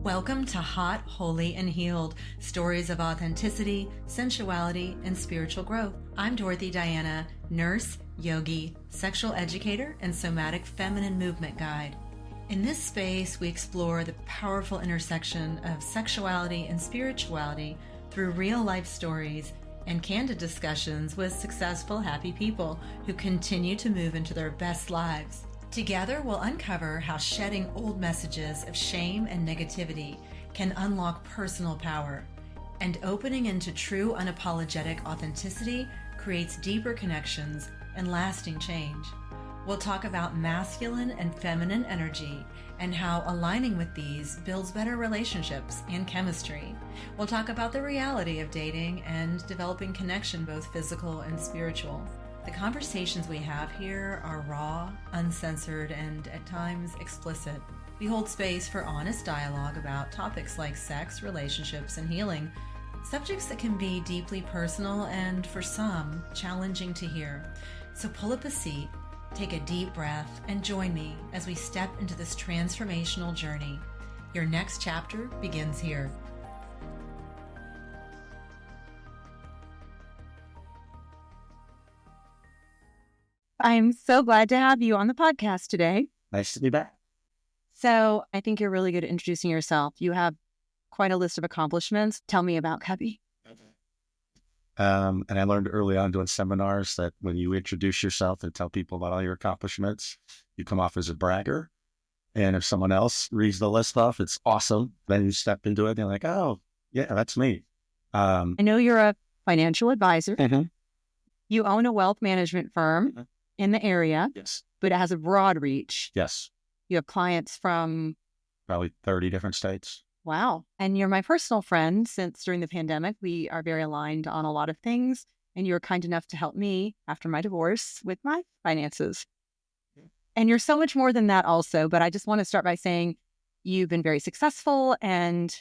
Welcome to Hot, Holy, and Healed, stories of authenticity, sensuality, and spiritual growth. I'm Dorothy Diana, nurse, yogi, sexual educator, and somatic feminine movement guide. In this space, we explore the powerful intersection of sexuality and spirituality through real-life stories and candid discussions with successful, happy people who continue to move into their best lives. Together, we'll uncover how shedding old messages of shame and negativity can unlock personal power, and opening into true unapologetic authenticity creates deeper connections and lasting change. We'll talk about masculine and feminine energy and how aligning with these builds better relationships and chemistry. We'll talk about the reality of dating and developing connection, both physical and spiritual. The conversations we have here are raw, uncensored, and at times explicit. We hold space for honest dialogue about topics like sex, relationships, and healing, subjects that can be deeply personal and, for some, challenging to hear. So pull up a seat, take a deep breath, and join me as we step into this transformational journey. Your next chapter begins here. I'm so glad to have you on the podcast today. Nice to be back. So I think you're really good at introducing yourself. You have quite a list of accomplishments. Tell me about Cubby. And I learned early on doing seminars that when you introduce yourself and tell people about all your accomplishments, you come off as a bragger. And if someone else reads the list off, it's awesome. Then you step into it and you're like, oh, yeah, that's me. I know you're a financial advisor. Mm-hmm. You own a wealth management firm in the area. Yes. But it has a broad reach. Yes. You have clients from Probably 30 different states. Wow. And you're my personal friend since during the pandemic, we are very aligned on a lot of things. And you were kind enough to help me after my divorce with my finances. And you're so much more than that also. But I just want to start by saying you've been very successful and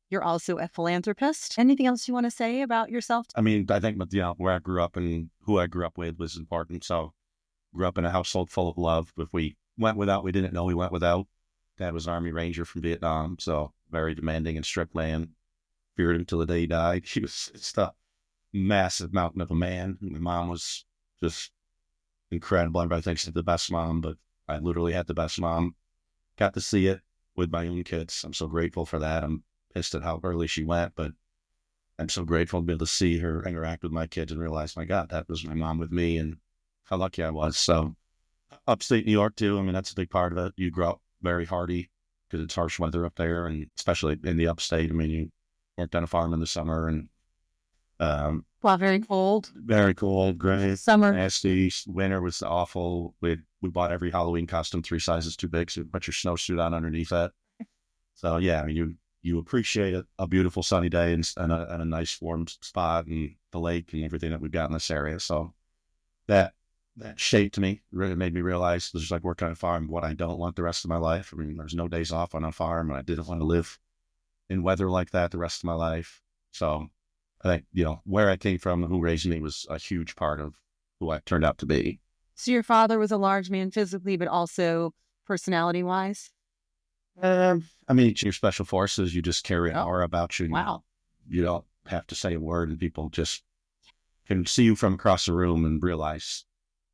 you're also a philanthropist. Anything else you want to say about yourself? I mean, I think where I grew up and who I grew up with was important. So grew up in a household full of love. If we went without, we didn't know we went without. Dad was an Army Ranger from Vietnam, so very demanding and strict man. Feared him till the day he died. He was just a massive mountain of a man. My mom was just incredible. Everybody thinks she's the best mom, but I literally had the best mom. Got to see it with my own kids. I'm so grateful for that. I'm pissed at how early she went, but I'm so grateful to be able to see her interact with my kids and realize, my God, that was my mom with me and how lucky I was. So upstate New York too. I mean, that's a big part of it. You grow up very hardy because it's harsh weather up there, and especially in the upstate. I mean, you worked on a farm in the summer and very cold. Very cold, gray, summer, nasty. Winter was awful. We bought every Halloween costume 3 sizes too big, so you put your snowsuit on underneath that. So yeah, I mean, you appreciate a beautiful sunny day and a nice warm spot and the lake and everything that we've got in this area. So that shaped me, really made me realize this is like working on a farm, what I don't want the rest of my life. I mean, there's no days off on a farm, and I didn't want to live in weather like that the rest of my life. So I think, where I came from and who raised me was a huge part of who I turned out to be. So your father was a large man physically, but also personality-wise? I mean, your special forces, you just carry an aura about you. Wow. You don't have to say a word, and people just can see you from across the room and realize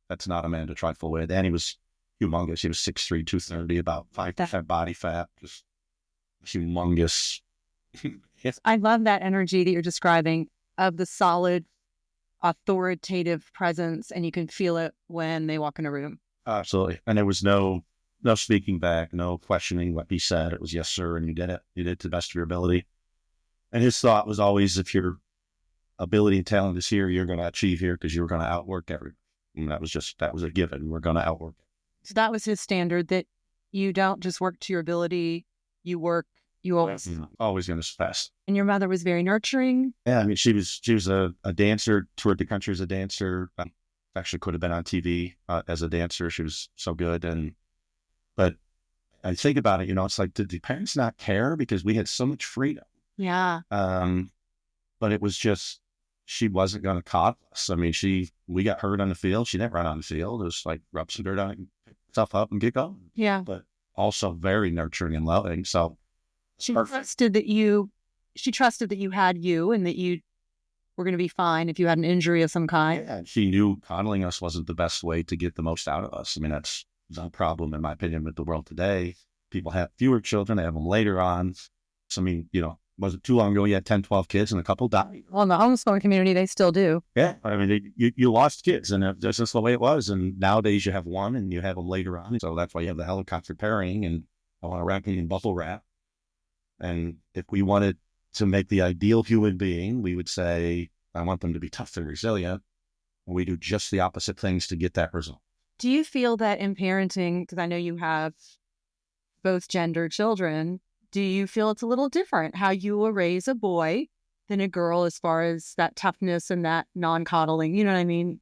that's not a man to trifle with. And he was humongous. He was 6'3", 230, about 5% body fat, just humongous. Yes. I love that energy that you're describing of the solid, authoritative presence, and you can feel it when they walk in a room. Absolutely. And there was no speaking back, no questioning what he said. It was yes, sir, and you did it. You did it to the best of your ability. And his thought was always, if your ability and talent is here, you're going to achieve here because you're going to outwork everyone. And that was a given. We're going to outwork it. So that was his standard, that you don't just work to your ability, you always going to surpass. And your mother was very nurturing. Yeah, I mean, she was a dancer, toured the country as a dancer. Actually could have been on TV as a dancer. She was so good. But I think about it, it's like, did the parents not care? Because we had so much freedom. Yeah. But it was just, she wasn't going to coddle us. I mean, we got hurt on the field. She didn't run on the field. It was like rub some dirt on it, pick stuff up and get going. Yeah. But also very nurturing and loving. So She Perfect. trusted that you had you and that you were going to be fine if you had an injury of some kind. Yeah, she knew coddling us wasn't the best way to get the most out of us. I mean, that's the problem, in my opinion, with the world today. People have fewer children, they have them later on. So, I mean, wasn't too long ago, you had 10, 12 kids and a couple died. Well, in the homeschooling community, they still do. Yeah. I mean, you lost kids, and that's just the way it was. And nowadays you have one and you have them later on. So that's why you have the helicopter parenting, and I want to wrap it in bubble wrap. And if we wanted to make the ideal human being, we would say, I want them to be tough and resilient. And we do just the opposite things to get that result. Do you feel that in parenting, because I know you have both gender children, do you feel it's a little different how you will raise a boy than a girl as far as that toughness and that non-coddling? You know what I mean?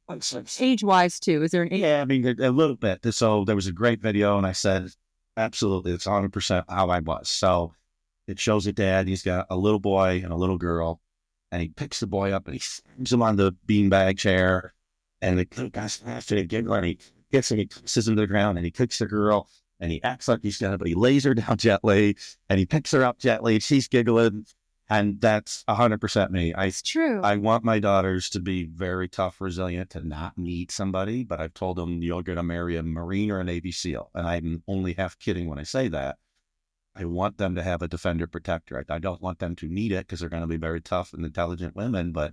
Age-wise, too. Is there an age? Yeah, I mean, a little bit. So there was a great video, and I said, absolutely, it's 100% how I was. So it shows a dad, he's got a little boy and a little girl, and he picks the boy up and he slams him on the beanbag chair, and the little guy's laughing and giggling, and he gets him, he tosses him to the ground, and he kicks the girl, and he acts like he's gonna, but he lays her down gently, and he picks her up gently, and she's giggling, and that's 100% me. It's true. I want my daughters to be very tough, resilient, to not need somebody, but I've told them you're gonna marry a Marine or a Navy SEAL, and I'm only half kidding when I say that. I want them to have a defender protector. I don't want them to need it because they're going to be very tough and intelligent women, but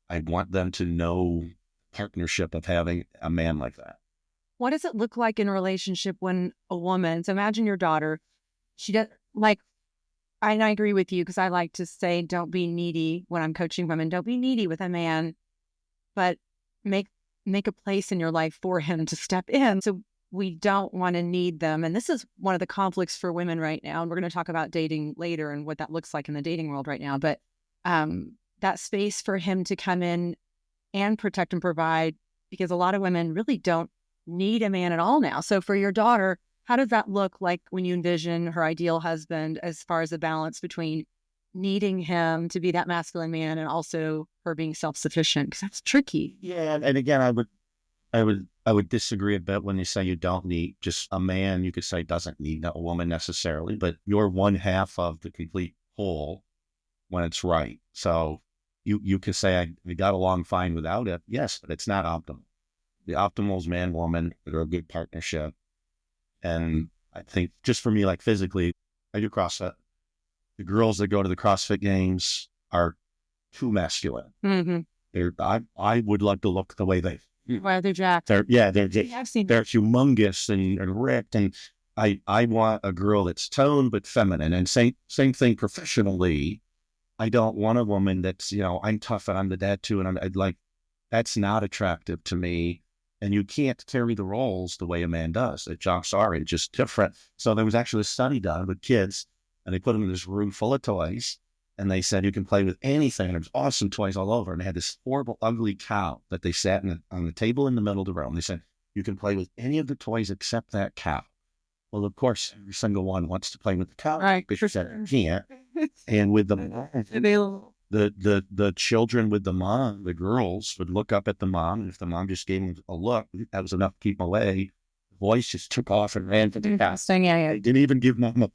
I want them to know partnership of having a man like that. What does it look like in a relationship when a woman, so imagine your daughter, she does, like, and I agree with you because I like to say, don't be needy when I'm coaching women. Don't be needy with a man, but make a place in your life for him to step in. So we don't want to need them. And this is one of the conflicts for women right now. And we're going to talk about dating later and what that looks like in the dating world right now. But that space for him to come in and protect and provide, because a lot of women really don't need a man at all now. So for your daughter, how does that look like when you envision her ideal husband as far as the balance between needing him to be that masculine man and also her being self-sufficient? Because that's tricky. Yeah. And again, I would disagree a bit when you say you don't need just a man. You could say doesn't need a woman necessarily, but you're one half of the complete whole when it's right. So you could say I got along fine without it. Yes, but it's not optimal. The optimal is man, woman. They're a good partnership. And I think just for me, like physically, I do CrossFit. The girls that go to the CrossFit games are too masculine. Mm-hmm. I would like to look the way they. Why they're jacked? They're I've seen they're humongous and ripped, and I want a girl that's toned but feminine. And same thing professionally. I don't want a woman that's I'm tough and I'm the dad too, and I'd like that's not attractive to me. And you can't carry the roles the way a man does. The jocks are just different. So there was actually a study done with kids, and they put them in this room full of toys. And they said, you can play with anything. And there's awesome toys all over. And they had this horrible, ugly cow that they sat on the table in the middle of the room. They said, you can play with any of the toys except that cow. Well, of course, every single one wants to play with the cow. Right. But you said, can't. And with the children with the mom, the girls would look up at the mom. And if the mom just gave them a look, that was enough to keep them away. The boys just took off and ran for the cow. Yeah. They didn't even give mom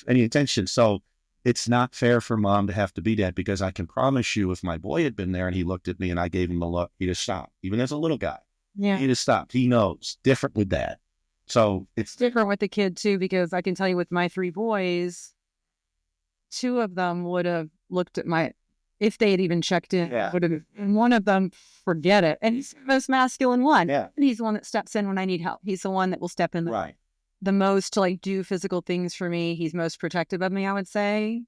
any attention. So it's not fair for mom to have to be that, because I can promise you if my boy had been there and he looked at me and I gave him a look, he'd have stopped. Even as a little guy, he'd have stopped. He knows. Different with dad. So it's different with the kid too, because I can tell you with my 3 boys, 2 of them would have looked at if they had even checked in, would have, and one of them, forget it. And he's the most masculine one. Yeah. And he's the one that steps in when I need help. He's the one that will step in the most to do physical things for me. He's most protective of me, I would say.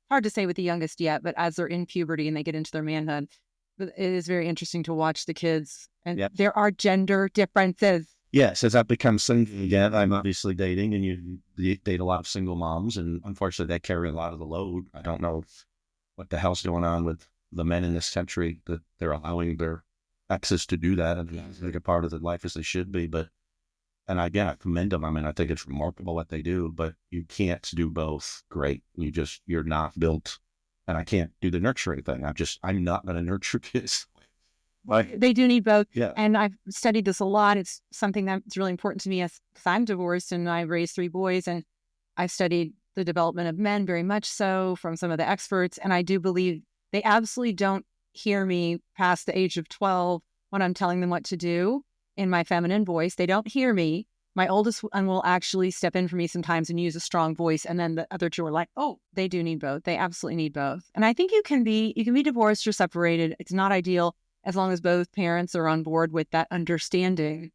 Hard to say with the youngest yet, but as they're in puberty and they get into their manhood, it is very interesting to watch the kids. And there are gender differences. Yes, as that becomes single again, I'm obviously dating, and you date a lot of single moms, and unfortunately they carry a lot of the load. I don't know what the hell's going on with the men in this country that they're allowing their exes to do that and make a part of their life as they should be. And again, I commend them. I mean, I think it's remarkable what they do, but you can't do both great. You're not built, and I can't do the nurturing thing. I'm not going to nurture kids. They do need both. Yeah. And I've studied this a lot. It's something that's really important to me because I'm divorced and I raised 3 boys, and I've studied the development of men, very much so, from some of the experts. And I do believe they absolutely don't hear me past the age of 12 when I'm telling them what to do in my feminine voice. They don't hear me. My oldest one will actually step in for me sometimes and use a strong voice. And then the other two are like, oh, they do need both. They absolutely need both. And I think you can be divorced or separated. It's not ideal as long as both parents are on board with that understanding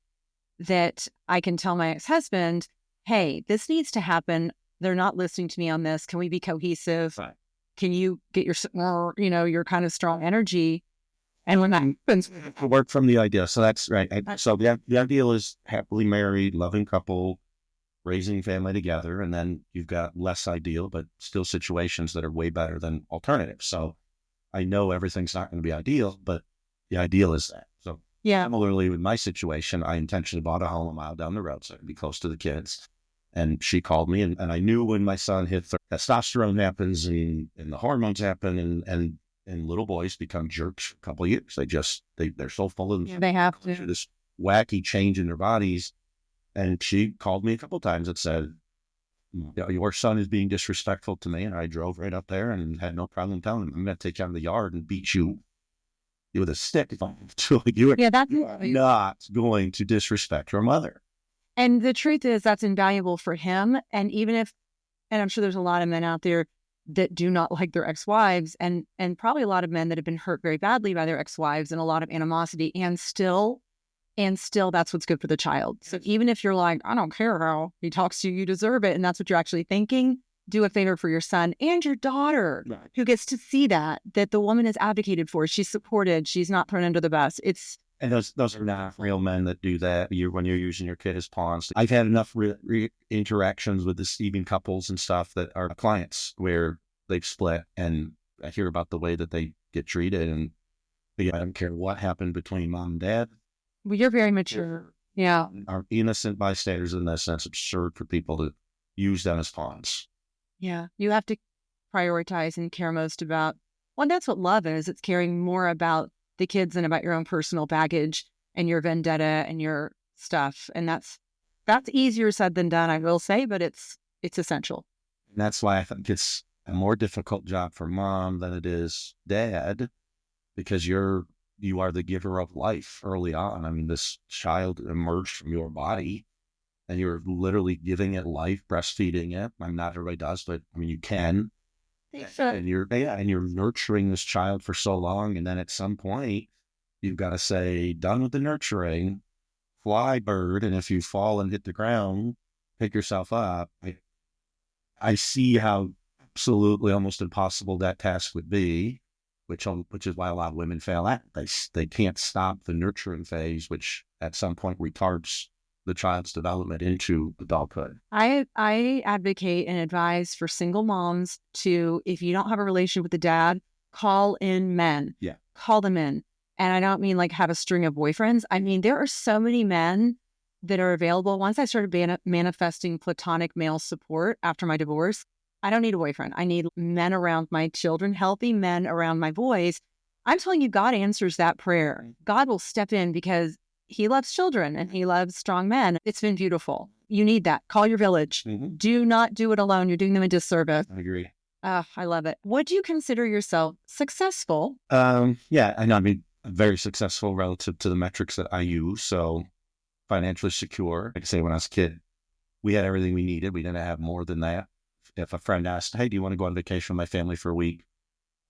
that I can tell my ex-husband, hey, this needs to happen. They're not listening to me on this. Can we be cohesive? Right. Can you get your kind of strong energy? And when that happens, Work from the idea. So that's right. So the ideal is happily married, loving couple, raising family together. And then you've got less ideal, but still situations that are way better than alternatives. So I know everything's not going to be ideal, but the ideal is that. So similarly with my situation, I intentionally bought a home a mile down the road so I could be close to the kids. And she called me and I knew when my son hit testosterone happens and the hormones happen and little boys become jerks for a couple of years. They're so full of they have to this wacky change in their bodies. And she called me a couple of times and said, your son is being disrespectful to me. And I drove right up there and had no problem telling him, I'm going to take you out of the yard and beat you with a stick. You are not going to disrespect your mother. And the truth is that's invaluable for him. And and I'm sure there's a lot of men out there that do not like their ex-wives and probably a lot of men that have been hurt very badly by their ex-wives and a lot of animosity and still that's what's good for the child. So even if you're like, I don't care how he talks to you, you deserve it. And that's what you're actually thinking, do a favor for your son and your daughter who gets to see that the woman is advocated for. She's supported. She's not thrown under the bus. And those are not real men that do that when you're using your kid as pawns. I've had enough interactions with deceiving couples and stuff that are clients where they've split, and I hear about the way that they get treated. And I don't care what happened between mom and dad. Well, you're very mature. Yeah. Are innocent bystanders in that sense. Absurd for people to use them as pawns. Yeah. You have to prioritize and care most about, well, that's what love is. It's caring more about the kids than about your own personal baggage and your vendetta and your stuff. And that's easier said than done, I will say, but it's essential. And that's why I think it's a more difficult job for mom than it is dad, because you are the giver of life early on. I mean, this child emerged from your body and you're literally giving it life, breastfeeding it. I mean, not everybody does, but I mean, you can. And you're nurturing this child for so long. And then at some point you've got to say, done with the nurturing, fly bird. And if you fall and hit the ground, pick yourself up. I see how absolutely almost impossible that task would be, which is why a lot of women fail at it. They can't stop the nurturing phase, which at some point retards the child's development into adulthood. I advocate and advise for single moms to, if you don't have a relationship with the dad, call in men. Yeah. Call them in. And I don't mean like have a string of boyfriends. I mean, there are so many men that are available. Once I started manifesting platonic male support after my divorce, I don't need a boyfriend. I need men around my children, healthy men around my boys. I'm telling you, God answers that prayer. God will step in because he loves children and he loves strong men. It's been beautiful. You need that. Call your village. Mm-hmm. Do not do it alone. You're doing them a disservice. I agree. I love it. Would you consider yourself successful? Yeah, I know. I mean, very successful relative to the metrics that I use. So financially secure. Like I say, when I was a kid, we had everything we needed. We didn't have more than that. If a friend asked, hey, do you want to go on vacation with my family for a week?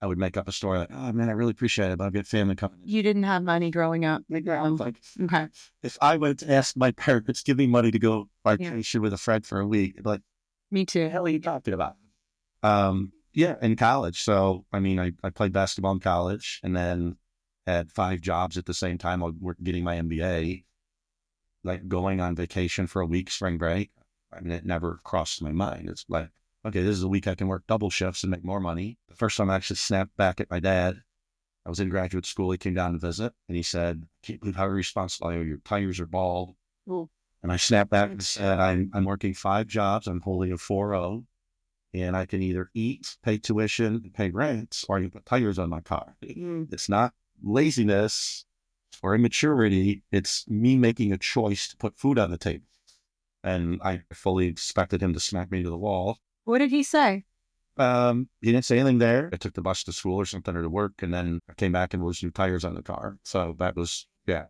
I would make up a story like, oh man, I really appreciate it, but I've got family coming. You didn't have money growing up. Like, okay. If I went to ask my parents, give me money to go vacation with a friend for a week, like, me too. What the hell are you talking about? Yeah, in college. So, I mean, I played basketball in college and then had 5 jobs at the same time while getting my MBA, like going on vacation for a week, spring break. I mean, it never crossed my mind. It's like, okay, this is a week I can work double shifts and make more money. The first time I actually snapped back at my dad, I was in graduate school. He came down to visit and he said, I can't believe how irresponsible I am. Your tires are bald. Ooh. And I snapped back and said, I'm working 5 jobs. I'm holding a 4.0 and I can either eat, pay tuition, and pay rent, or I can put tires on my car. Mm-hmm. It's not laziness or immaturity. It's me making a choice to put food on the table. And I fully expected him to smack me to the wall. What did he say? He didn't say anything there. I took the bus to school or something or to work, and then I came back and was new tires on the car. So that was big.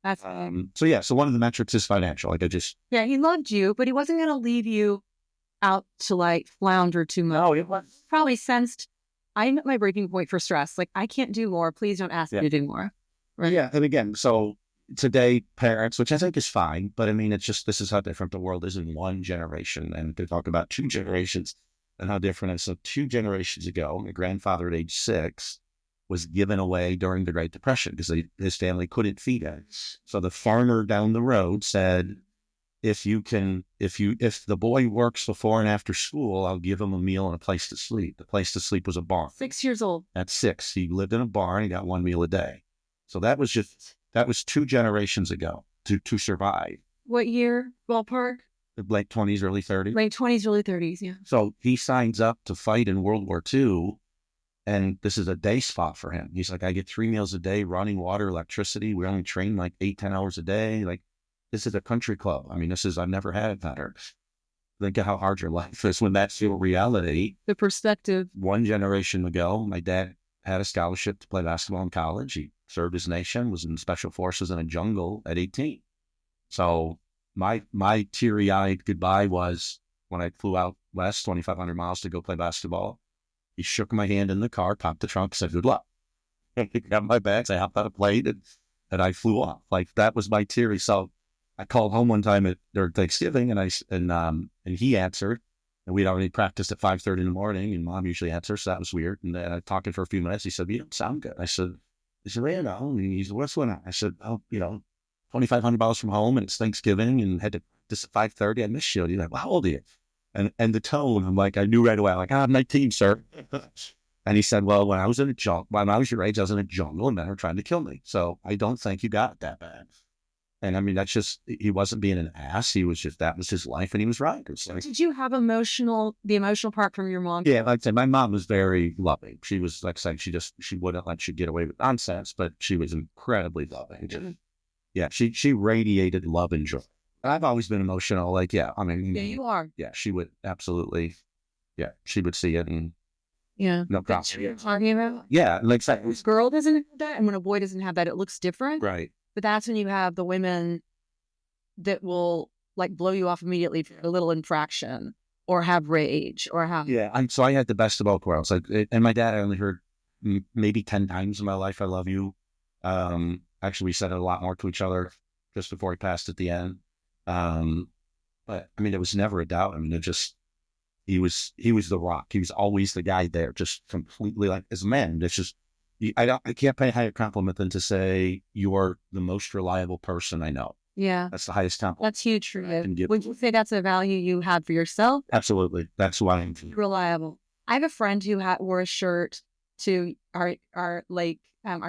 That's So one of the metrics is financial. Like yeah, he loved you, but he wasn't going to leave you out to like flounder too much. No, it was Probably sensed I'm at my breaking point for stress. Like, I can't do more. Please don't ask me to do more. Right. Yeah. And again, so today parents, which I think is fine, but I mean, it's just, this is how different the world is in one generation. And to talk about two generations and how different it is. So 2 generations ago, my grandfather at age 6 was given away during the Great Depression because his family couldn't feed him. So the farmer down the road said, if the boy works before and after school, I'll give him a meal and a place to sleep. The place to sleep was a barn. 6 years old. At 6, he lived in a barn. He got one meal a day. So that was 2 generations ago to survive. What year? Ballpark? The late 20s, early 30s. Late 20s, early 30s. Yeah. So he signs up to fight in World War II. And this is a day spot for him. He's like, I get 3 meals a day, running water, electricity. We only train like 8-10 hours a day. Like, this is a country club. I mean, I've never had it better. Think of how hard your life is when that's your reality. The perspective. 1 generation ago, my dad had a scholarship to play basketball in college. He served his nation, was in special forces in a jungle at 18. So my teary-eyed goodbye was when I flew out west 2,500 miles to go play basketball. He shook my hand in the car, popped the trunk, said, good luck. He got my bags. I hopped on a plane and I flew off. Like, that was my teary. So I called home one time during Thanksgiving and he answered, and we'd already practiced at 5:30 in the morning, and Mom usually answers. So that was weird. And then I talked for a few minutes. He said, you don't sound good. I said, well, you know, and he said, what's going on? I said, 2,500 miles from home and it's Thanksgiving and had to this at 5:30. I miss you. He's like, well, how old are you? And the tone, I'm like, I knew right away. I'm like, I'm 19, sir. And he said, well, when I was your age, I was in a jungle and men were trying to kill me. So I don't think you got it that bad. And I mean, that's just, he wasn't being an ass. He was just, that was his life. And he was right. Like, did you have the emotional part from your mom? Yeah. Like I said, my mom was very loving. She was like saying, she wouldn't let you get away with nonsense, but she was incredibly loving. Mm-hmm. Yeah. She radiated love and joy. I've always been emotional. Like, yeah, I mean, yeah, you are. Yeah, she would absolutely. Yeah, she would see it and no problem. You're talking about. Yeah, like a girl doesn't have that, and when a boy doesn't have that, it looks different. Right. But that's when you have the women that will like blow you off immediately for a little infraction or have rage or have. Yeah, so I had the best of both worlds. Like, and my dad, I only heard maybe 10 times in my life, "I love you." Actually, we said it a lot more to each other just before he passed at the end. But I mean, it was never a doubt. I mean, he was the rock. He was always the guy there, just completely like, as a man, it's just, I can't pay a higher compliment than to say you're the most reliable person I know. Yeah. That's the highest compliment. That's huge for you. Would you say that's a value you have for yourself? Absolutely. That's why I'm reliable. I have a friend who wore a shirt to our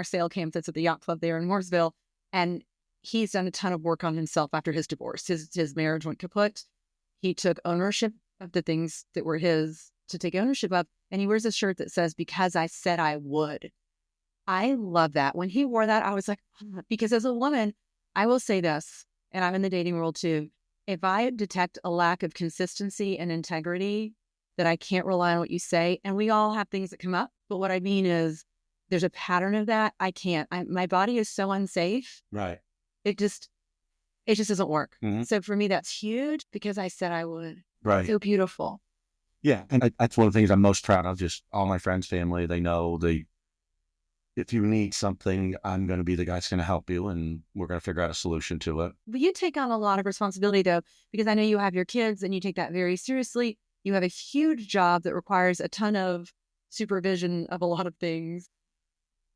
sail camp that's at the yacht club there in Mooresville. And he's done a ton of work on himself after his divorce. His marriage went kaput. He took ownership of the things that were his to take ownership of. And he wears a shirt that says, because I said I would. I love that. When he wore that, I was like, oh, because as a woman, I will say this, and I'm in the dating world too. If I detect a lack of consistency and integrity, that I can't rely on what you say, and we all have things that come up. But what I mean is there's a pattern of that. I can't. My body is so unsafe. Right. It just doesn't work. Mm-hmm. So for me, that's huge because I said I would. Right. So beautiful. Yeah. And that's one of the things I'm most proud of. Just all my friends, family, they know if you need something, I'm going to be the guy that's going to help you, and we're going to figure out a solution to it. But you take on a lot of responsibility though, because I know you have your kids and you take that very seriously. You have a huge job that requires a ton of supervision of a lot of things.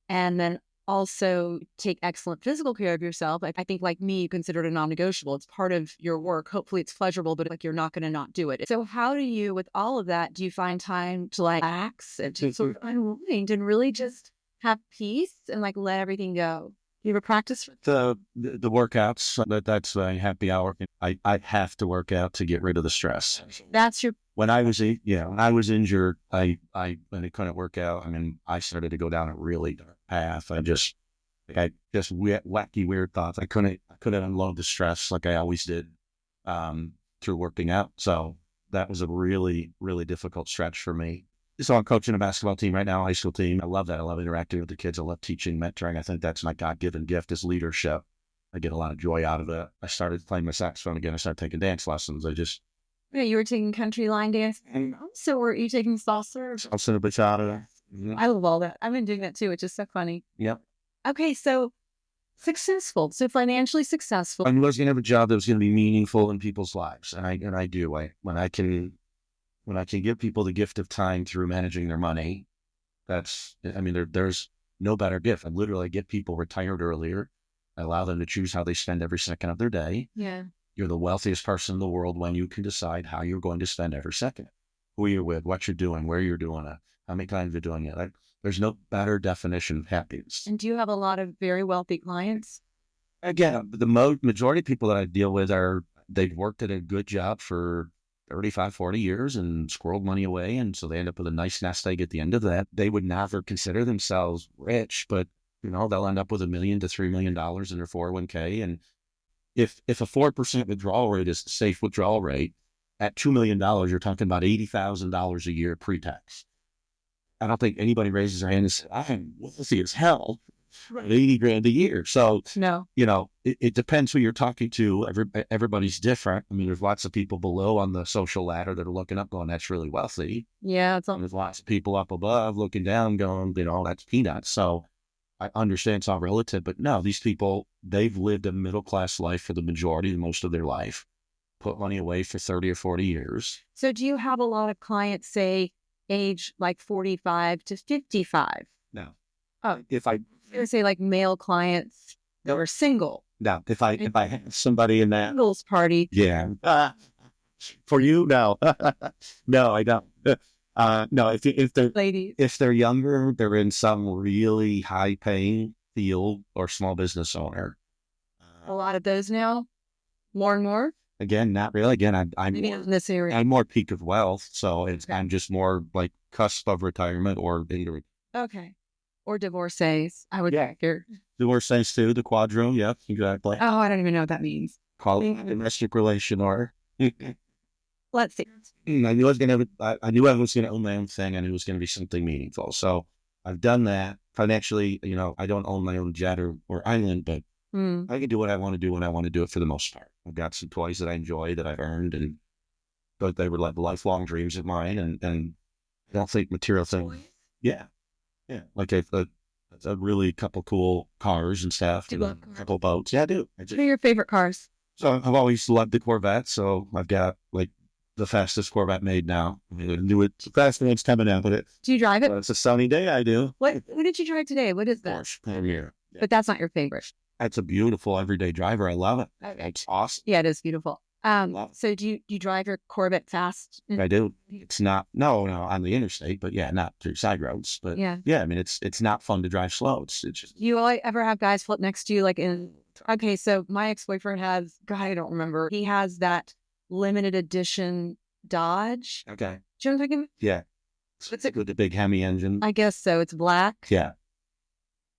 And then also take excellent physical care of yourself. I think like me, you consider it a non-negotiable. It's part of your work. Hopefully it's pleasurable, but like you're not going to not do it. So how do you, with all of that, do you find time to like relax and to sort of unwind and really just have peace and like let everything go? You ever practice the workouts? That's a happy hour. I have to work out to get rid of the stress. That's your. When I was injured, when I couldn't work out. I mean, I started to go down a really dark path. I just wacky weird thoughts. I couldn't unload the stress like I always did through working out. So that was a really, really difficult stretch for me. So I'm coaching a basketball team right now, high school team. I love that. I love interacting with the kids. I love teaching, mentoring. I think that's my God-given gift is leadership. I get a lot of joy out of it. I started playing my saxophone again. I started taking dance lessons. Yeah, you were taking country line dance. So were you taking salsa? Salsa bachata. Mm-hmm. I love all that. I've been doing that too, which is so funny. Yep. Okay, so successful. So financially successful. I was going to have a job that was going to be meaningful in people's lives. And I do. When I can give people the gift of time through managing their money, there's no better gift. I literally get people retired earlier. I allow them to choose how they spend every second of their day. Yeah. You're the wealthiest person in the world when you can decide how you're going to spend every second, who you're with, what you're doing, where you're doing it, how many times you're doing it. There's no better definition of happiness. And do you have a lot of very wealthy clients? Again, the majority of people that I deal with they've worked at a good job for 35, 40 years and squirreled money away. And so they end up with a nice nest egg at the end of that. They would never consider themselves rich, but they'll end up with $1 million to $3 million in their 401k. And if a 4% withdrawal rate is the safe withdrawal rate, at $2 million, you're talking about $80,000 a year pre-tax. I don't think anybody raises their hand and says, I'm wealthy as hell, right. 80 grand a year. So, no, it depends who you're talking to. Everybody's different. I mean, there's lots of people below on the social ladder that are looking up going, that's really wealthy. Yeah. There's lots of people up above looking down going, that's peanuts. So I understand it's all relative, but no, these people, they've lived a middle-class life for the majority, most of their life, put money away for 30 or 40 years. So do you have a lot of clients, say, age like 45 to 55? No. Oh, if I say like male clients that were single. No, if I have somebody in that singles party. Yeah. For you, no. No, I don't. No, if they're ladies, if they're younger, they're in some really high paying field or small business owner. A lot of those now, more and more. Again, not really. Again, I'm maybe more, in this area. I'm more peak of wealth, so Okay. I'm just more like cusp of retirement or into. Okay, or divorcees. I would figure. Divorcees too, the quadro. Yep, exactly. Oh, I don't even know what that means. Call it domestic relation or. Let's see. I knew I was going to own my own thing. I knew it was going to be something meaningful. So I've done that financially. I don't own my own jet or island, but I can do what I want to do when I want to do it for the most part. I've got some toys that I enjoy that I've earned, but they were like lifelong dreams of mine. And I don't think material things. Yeah. Like a really couple cool cars and stuff. Do you love a couple boats. Yeah, I do. What are your favorite cars? So I've always loved the Corvette. So I've got like the fastest Corvette made now. I knew it's the fastest one's coming out, but do you drive it? It's a sunny day. I do. What did you drive today? What is that? Porsche Premier. Yeah. But that's not your favorite. It's a beautiful everyday driver. I love it. It's awesome. Yeah, it is beautiful. So do you drive your Corvette fast? I do. It's not no on the interstate, but not through side roads. But I mean it's not fun to drive slow. It's just. You ever have guys flip next to you like in? Okay, so my ex-boyfriend has. God, I don't remember. He has that limited edition Dodge. Okay. Do you know what I'm talking about? Yeah. What's it with the big Hemi engine? I guess so. It's black. Yeah.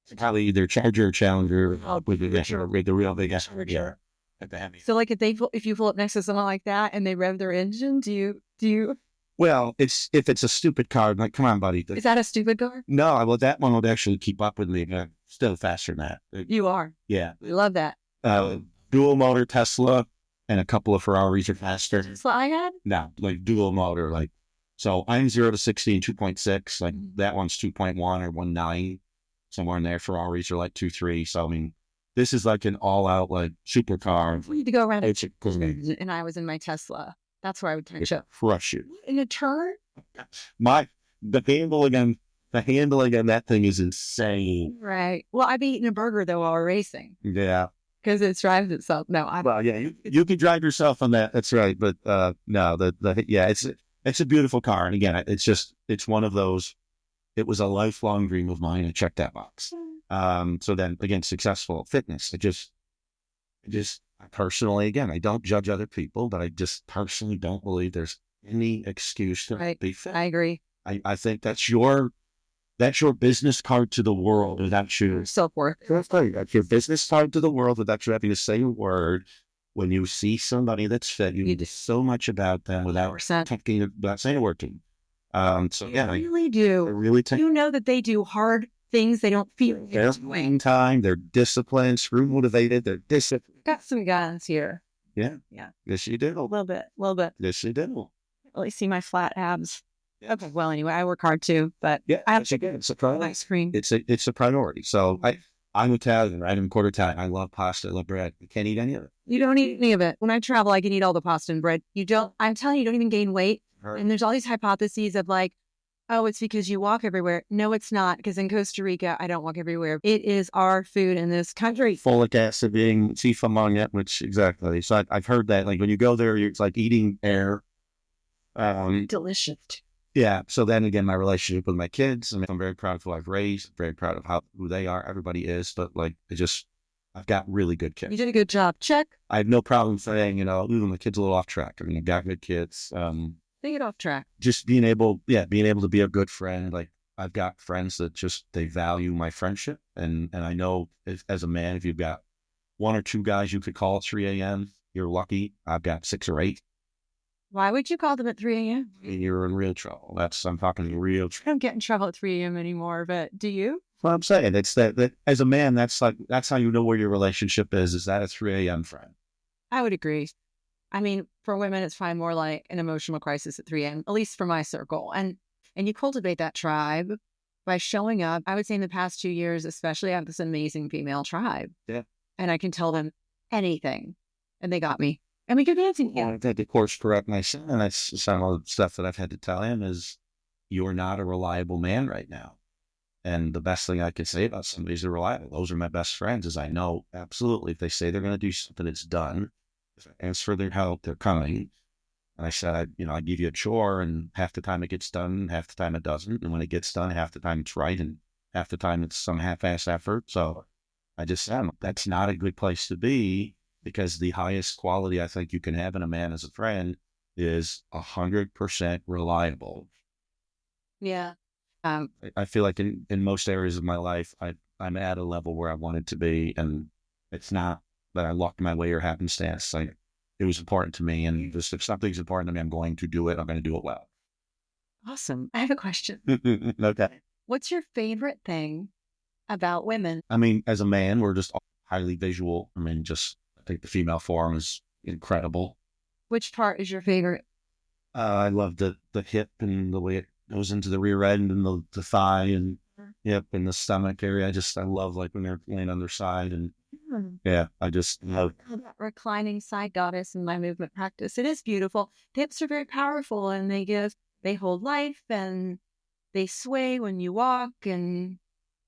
It's probably either Charger or Challenger with the real big Charger at the Hemi. So like if you pull up next to someone like that and they rev their engine, do you? Well, if it's a stupid car, like, come on, buddy. Is that a stupid car? No, well, that one would actually keep up with me. Still faster than that. You are. Yeah. I love that. Dual motor Tesla and a couple of Ferraris are faster. That's what I had? No, like dual motor. Like, so I'm 0 to 60 in 2.6. Like that one's 2.1 or 1.9, somewhere in there. Ferraris are like 2.3. So, I mean, this is like an all out like supercar. We need to go around and I was in my Tesla. That's where I would catch up. Crush you. In a turn? The handling on that thing is insane. Right. Well, I'd be eating a burger though while we're racing. Yeah. Because it drives itself. No, you can drive yourself on that. That's right. But no, it's a beautiful car. And again, it's one of those. It was a lifelong dream of mine. I checked that box. So then again, successful fitness. I personally, again, I don't judge other people, but I just personally don't believe there's any excuse to be fit. I agree. I think that's your business card to the world without you. Self-worth. That's your business card to the world without you having to say a word. when you see somebody that's fit, you need so much about them without saying a word to them. So yeah, I really do. I really take. You know that they do hard things. They don't feel They're playing time. They're disciplined, screw motivated. They're disciplined. Got some guys here. Yeah. Yeah. Yes, you do. A little bit. Yes, you do. Really see my flat abs. Okay. Well, anyway, I work hard too, but Yeah, I have to it's a priority. ice cream. It's a priority. So I'm Italian, right? I'm quarter Italian. I love pasta. I love bread. I can't eat any of it. You don't eat any of it. When I travel, I can eat all the pasta and bread. You don't. I'm telling you, you don't even gain weight. And there's all these hypotheses of like, oh, it's because you walk everywhere. No, it's not. Because in Costa Rica, I don't walk everywhere. It is our food in this country. Folic acid being chief among it, which exactly. So I've heard that. Like when you go there, it's like eating air. Delicious. Yeah. So then again, my relationship with my kids, I mean, I'm very proud of who I've raised, very proud of who they are. Everybody is, but like, I've got really good kids. You did a good job. Check. I have no problem saying, ooh, my kid's a little off track. I mean, I've got good kids. They get off track. Just being able to be a good friend. Like I've got friends that they value my friendship. And I know as a man, if you've got one or two guys you could call at 3 a.m., you're lucky. I've got 6 or 8. Why would you call them at 3 a.m.? You're in real trouble. I'm talking real trouble. I don't get in trouble at 3 a.m. anymore, but do you? Well, I'm saying it's that as a man, that's how you know where your relationship is that a 3 a.m. friend? I would agree. I mean, for women, it's probably more like an emotional crisis at 3 a.m., at least for my circle. And you cultivate that tribe by showing up. I would say in the past 2 years, especially, I have this amazing female tribe. Yeah. And I can tell them anything. And they got me. And we go dancing. Yeah. I've had to course correct my son. And that's some of the stuff that I've had to tell him is you're not a reliable man right now. And the best thing I can say about somebody is they're reliable. Those are my best friends, is I know absolutely if they say they're going to do something, it's done. If I ask for their help, they're coming. And I said, I give you a chore and half the time it gets done, half the time it doesn't. And when it gets done, half the time it's right and half the time it's some half-ass effort. So I just said, that's not a good place to be, because the highest quality I think you can have in a man as a friend is 100% reliable. Yeah. I feel like in most areas of my life, I'm at a level where I wanted to be, and it's not that I lucked my way or happenstance. It was important to me, and just if something's important to me, I'm going to do it. I'm going to do it well. Awesome. I have a question. Okay. What's your favorite thing about women? I mean, as a man, we're just highly visual. I mean, I think the female form is incredible. Which part is your favorite? I love the hip and the way it goes into the rear end and the thigh and hip and the stomach area. I love like when they're laying on their side, and yeah, I just love that reclining side goddess in my movement practice. It is beautiful. The hips are very powerful, and they hold life, and they sway when you walk, and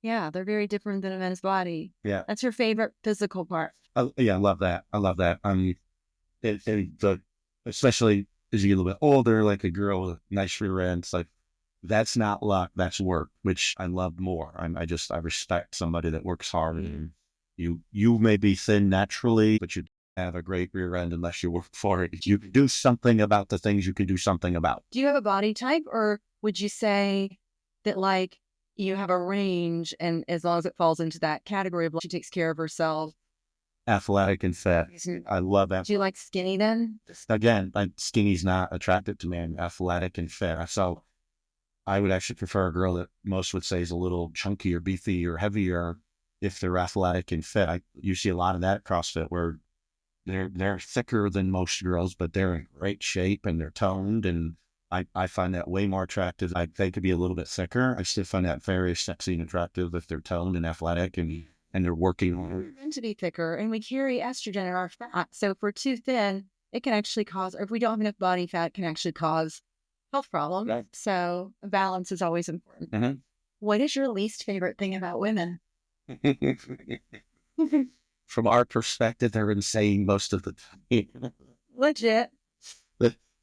yeah, they're very different than a man's body. Yeah. That's your favorite physical part. Yeah, I love that. Especially as you get a little bit older, like a girl with a nice rear end, it's like, that's not luck, that's work, which I love more. I respect somebody that works hard. And you may be thin naturally, but you have a great rear end unless you work for it. You can do something about the things you can do something about. Do you have a body type, or would you say that like you have a range, and as long as it falls into that category of like she takes care of herself? Athletic and fit. I love that. Do you like skinny then? Again, skinny's not attractive to me. I'm athletic and fit. So I would actually prefer a girl that most would say is a little chunky or beefy or heavier if they're athletic and fit. You see a lot of that at CrossFit where they're thicker than most girls, but they're in great shape and they're toned. And I find that way more attractive. They could be a little bit thicker. I still find that very sexy and attractive if they're toned and athletic and they're working. We're meant to be thicker, and we carry estrogen in our fat. So if we're too thin, it can actually cause, or if we don't have enough body fat, it can actually cause health problems. Right. So balance is always important. Mm-hmm. What is your least favorite thing about women? From our perspective, they're insane most of the time. Legit.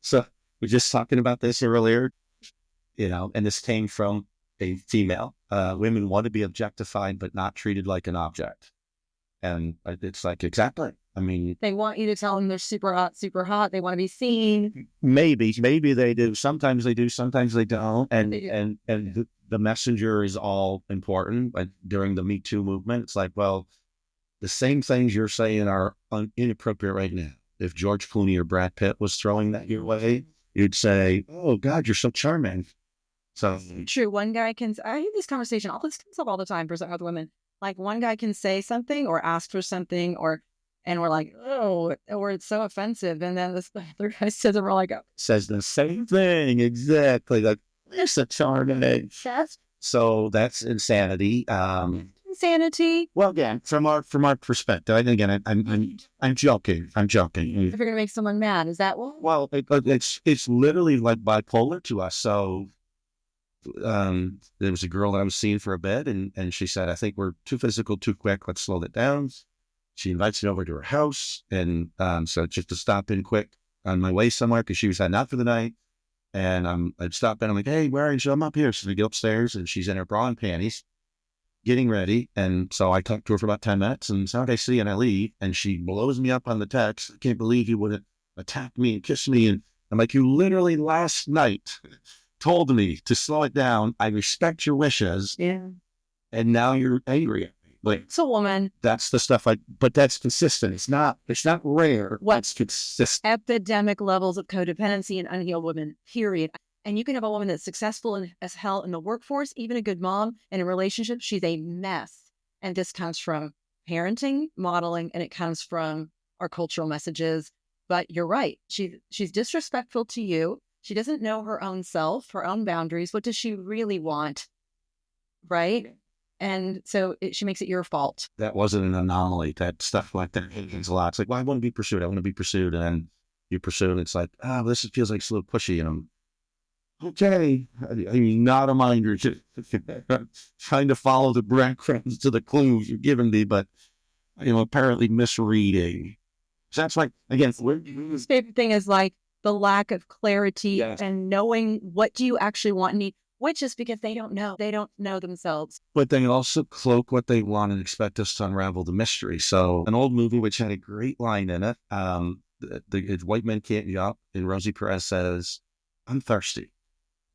So we're just talking about this earlier, and this came from a female. Women want to be objectified, but not treated like an object. And it's like, exactly. I mean, they want you to tell them they're super hot, super hot. They want to be seen. Maybe they do. Sometimes they do. Sometimes they don't. And the messenger is all important. But during the Me Too movement, it's like, well, the same things you're saying are inappropriate right now. If George Clooney or Brad Pitt was throwing that your way, you'd say, "Oh God, you're so charming." So true. One guy can, I have this conversation, all this comes up all the time for some other women. Like one guy can say something or ask for something and we're like, oh, or it's so offensive. And then this other guy says it, we're like, oh. Says the same thing exactly. Like, it's a charming. So that's insanity. Insanity. Well, again, from our perspective, and again, I'm joking. If you're gonna make someone mad, is that what? Well, it's literally like bipolar to us. So, there was a girl that I was seeing for a bit, and she said, "I think we're too physical, too quick. Let's slow that down." She invites me over to her house, and so just to stop in quick on my way somewhere because she was heading out for the night. And I'd stop in. I'm like, "Hey, where are you?" So I'm up here. So we go upstairs, and she's in her bra and panties, getting ready. And so I talked to her for about 10 minutes, and so I see, and I leave, and she blows me up on the text. "I can't believe you would have attacked me and kissed me." And I'm like, "You literally last night told me to slow it down. I respect your wishes." Yeah. And now you're angry at me. Like, it's a woman. That's the stuff but that's consistent. It's not rare. What's consistent? Epidemic levels of codependency in unhealed women, period. And you can have a woman that's successful as hell in the workforce, even a good mom in a relationship. She's a mess. And this comes from parenting, modeling, and it comes from our cultural messages. But you're right. She's disrespectful to you. She doesn't know her own self, her own boundaries. What does she really want? Right? And so she makes it your fault. That wasn't an anomaly. That stuff like that happens a lot. It's like, well, I want to be pursued. I want to be pursued. And then you pursue, and it's like, this feels like a little pushy. And I'm, okay, I'm not a minder. Trying to follow the breadcrumbs to the clues you're giving me, but, apparently misreading. So that's like, again, the favorite thing is like the lack of clarity and knowing what do you actually want and need. Which is because they don't know. They don't know themselves. But they also cloak what they want and expect us to unravel the mystery. So an old movie which had a great line in it, the white men can't jump, and Rosie Perez says, "I'm thirsty."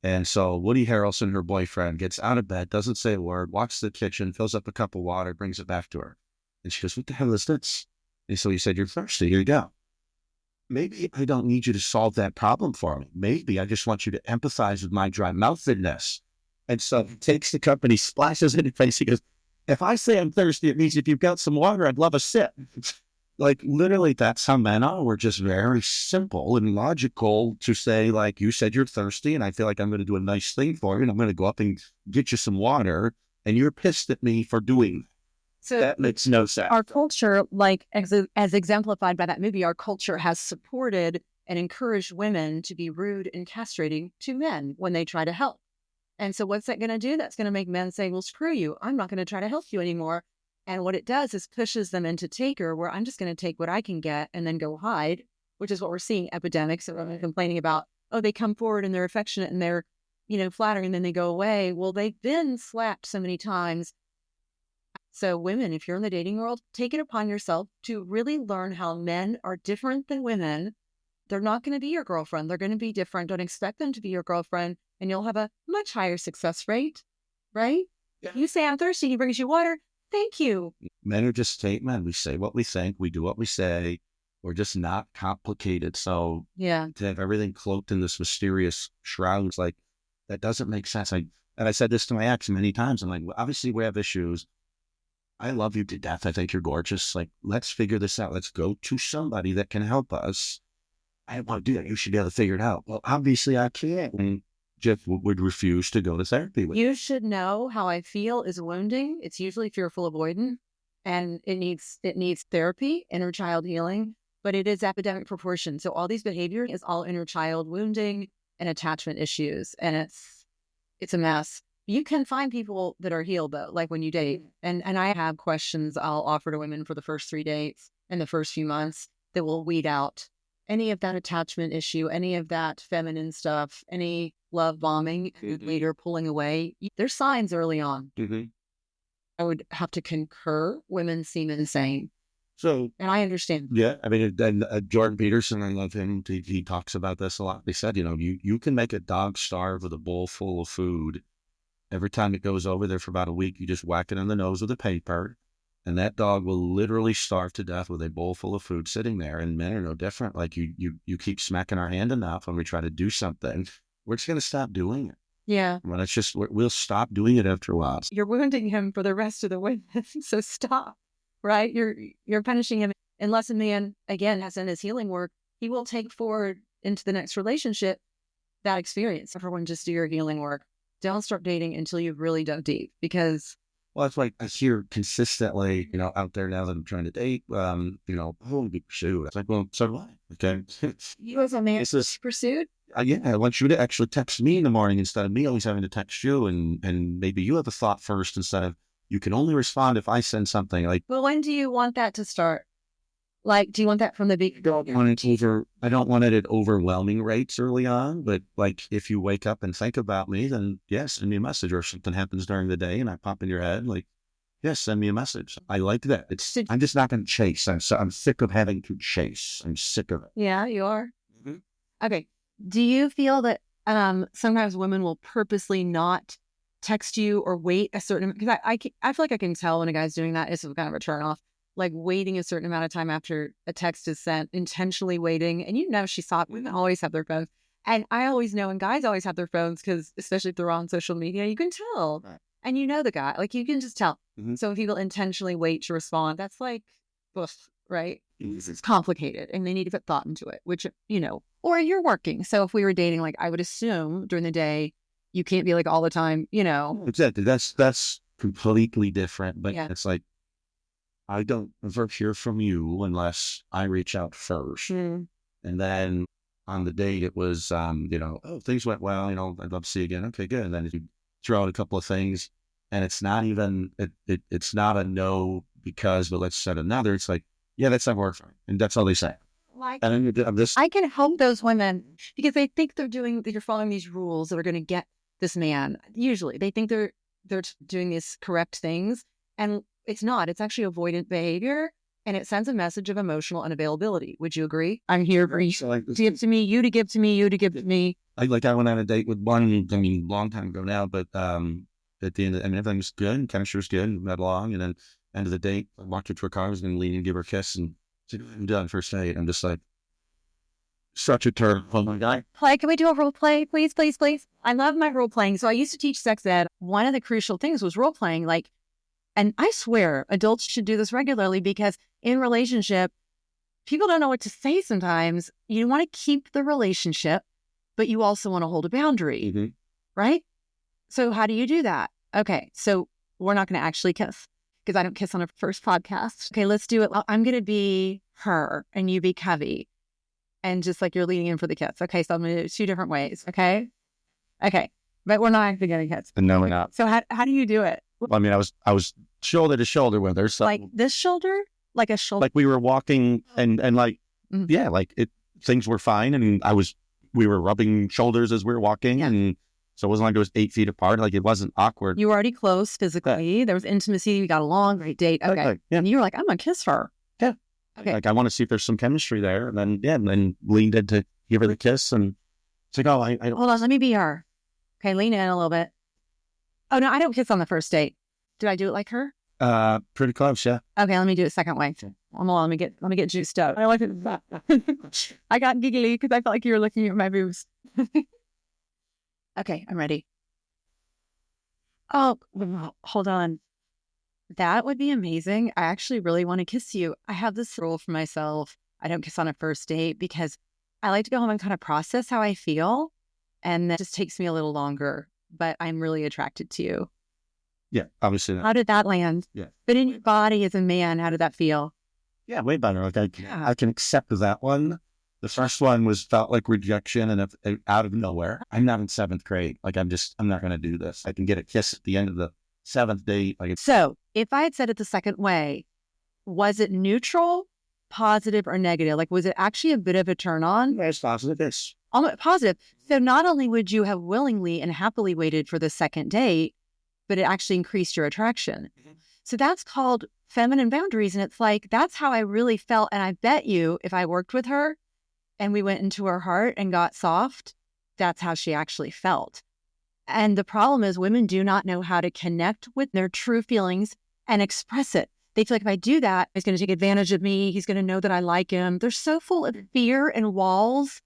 And so Woody Harrelson, her boyfriend, gets out of bed, doesn't say a word, walks to the kitchen, fills up a cup of water, brings it back to her. And she goes, "What the hell is this?" And so he said, "You're thirsty. Here you go." Maybe I don't need you to solve that problem for me. Maybe I just want you to empathize with my dry mouthed-ness. And so he takes the cup and he splashes it in her face. He goes, "If I say I'm thirsty, it means if you've got some water, I'd love a sip." Like, literally, that's how men are. We're just very simple and logical to say, like, you said you're thirsty, and I feel like I'm going to do a nice thing for you, and I'm going to go up and get you some water, and you're pissed at me for doing that. So that makes no sense. Our culture, like as exemplified by that movie, our culture has supported and encouraged women to be rude and castrating to men when they try to help. And so what's that going to do? That's going to make men say, well, screw you. I'm not going to try to help you anymore. And what it does is pushes them into taker, where I'm just going to take what I can get and then go hide, which is what we're seeing epidemics of women complaining about. Oh, they come forward and they're affectionate and they're, flattering, and then they go away. Well, they've been slapped so many times. So women, if you're in the dating world, take it upon yourself to really learn how men are different than women. They're not going to be your girlfriend. They're going to be different. Don't expect them to be your girlfriend, and you'll have a much higher success rate, right? Yeah. You say, "I'm thirsty," he brings you water. Thank you. Men are just statement. We say what we think. We do what we say. We're just not complicated. So to have everything cloaked in this mysterious shrouds, like, that doesn't make sense. And I said this to my ex many times. I'm like, well, obviously we have issues. I love you to death. I think you're gorgeous. Like, let's figure this out. Let's go to somebody that can help us. I want to do that. You should be able to figure it out. Well, obviously I can't. And Jeff would refuse to go to therapy with you. Should know how I feel is wounding. It's usually fearful avoidant, and it needs therapy, inner child healing, but it is epidemic proportion. So all these behaviors is all inner child wounding and attachment issues. And it's a mess. You can find people that are healed, though, like when you date. And I have questions I'll offer to women for the first 3 dates and the first few months that will weed out any of that attachment issue, any of that feminine stuff, any love bombing, later pulling away. There's signs early on. I would have to concur. Women seem insane. So, and I understand. Yeah. I mean, Jordan Peterson, I love him. He talks about this a lot. They said, you can make a dog starve with a bowl full of food. Every time it goes over there for about a week, you just whack it on the nose with a paper, And that dog will literally starve to death with a bowl full of food sitting there. And men are no different. Like you keep smacking our hand enough when we try to do something, we're just going to stop doing it. Yeah. Well, it's just, we'll stop doing it after a while. You're wounding him for the rest of the way. So stop, right? You're punishing him. Unless a man, again, has done his healing work, he will take forward into the next relationship that experience. Everyone just do your healing work. Don't start dating until you've really dug deep, because well, that's like I hear consistently, out there now that I'm trying to date, oh, be pursued. It's like, well, so do I. Okay. you as a man pursued. Yeah, I want you to actually text me in the morning instead of me always having to text you, and maybe you have a thought first instead of you can only respond if I send something. Like, but when do you want that to start? Like, do you want that from the beginning? I don't want it at overwhelming rates early on, but like if you wake up and think about me, then yes, send me a message. Or if something happens during the day and I pop in your head, like, yes, send me a message. I like that. I'm just not going to chase. I'm sick of having to chase. I'm sick of it. Yeah, you are. Mm-hmm. Okay. Do you feel that sometimes women will purposely not text you or wait a certain, because I feel like I can tell when a guy's doing that. It's kind of a turn off. Like waiting a certain amount of time after a text is sent, intentionally waiting. And she saw it. Women always have their phones. And I always know, and guys always have their phones, because especially if they're on social media, you can tell. Right. And the guy, like you can just tell. Mm-hmm. So when people intentionally wait to respond, that's like, right? It's complicated and they need to put thought into it, which, or you're working. So if we were dating, like I would assume during the day, you can't be like all the time, Exactly. That's completely different. But yeah. It's like, I don't ever hear from you unless I reach out first. Mm. And then on the date, it was, oh, things went well, I'd love to see you again. Okay, good. And then you throw out a couple of things and it's not even, it's not a no because, but let's set another. It's like, yeah, that's not working. And that's all they say. Like, I can help those women because they think you're following these rules that are going to get this man. Usually they think they're doing these correct things, and it's not. It's actually avoidant behavior, and it sends a message of emotional unavailability. Would you agree? I'm here for you to give to me, you to give to me, you to give to me. I went on a date with one, long time ago now, but at the end, everything was good. Chemistry was good. We met along, and then end of the date, I walked her to her car. I was going to lean and give her a kiss, and said, I'm done first date. I'm just like, such a turn. Oh my God. Can we do a role play, please, please, please? I love my role playing. So I used to teach sex ed. One of the crucial things was role playing. And I swear adults should do this regularly, because in relationship, people don't know what to say sometimes. You want to keep the relationship, but you also want to hold a boundary, mm-hmm. right? So how do you do that? Okay, so we're not going to actually kiss, because I don't kiss on a first podcast. Okay, let's do it. I'm going to be her and you be Cubby. And just like you're leaning in for the kiss. Okay, so I'm going to do it 2 different ways. Okay. But we're not actually going to kiss. No, we're not. So how do you do it? Well, I was shoulder to shoulder with her. So like this shoulder? Like a shoulder? Like we were walking and like, mm-hmm. yeah, like things were fine. And we were rubbing shoulders as we were walking. Yeah. And so it wasn't like it was 8 feet apart. Like it wasn't awkward. You were already close physically. Yeah. There was intimacy. We got along. Great date. Okay. Yeah. And you were like, I'm going to kiss her. Yeah. Okay. Like I want to see if there's some chemistry there. And then leaned in to give her the kiss. And it's like, oh, I don't. Hold on. Let me be her. Okay. Lean in a little bit. Oh, no, I don't kiss on the first date. Did I do it like her? Pretty close, yeah. Okay, let me do it second way. Hold on, let me get juiced up. I like it. I got giggly because I felt like you were looking at my boobs. Okay, I'm ready. Oh, hold on. That would be amazing. I actually really want to kiss you. I have this rule for myself. I don't kiss on a first date because I like to go home and kind of process how I feel. And that just takes me a little longer, but I'm really attracted to you. Yeah, obviously. How did that land? Yeah. But in your body as a man, how did that feel? Yeah, way better. Like I can accept that one. The first one felt like rejection and out of nowhere. I'm not in 7th grade. Like I'm not going to do this. I can get a kiss at the end of the 7th date. So if I had said it the second way, was it neutral, positive, or negative? Like, was it actually a bit of a turn on? Yeah, it's positive. Yes. Positive. So not only would you have willingly and happily waited for the second date, but it actually increased your attraction. Mm-hmm. So that's called feminine boundaries. And it's like, that's how I really felt. And I bet you if I worked with her and we went into her heart and got soft, that's how she actually felt. And the problem is women do not know how to connect with their true feelings and express it. they feel like if I do that, he's going to take advantage of me. He's going to know that I like him. They're so full of fear and walls.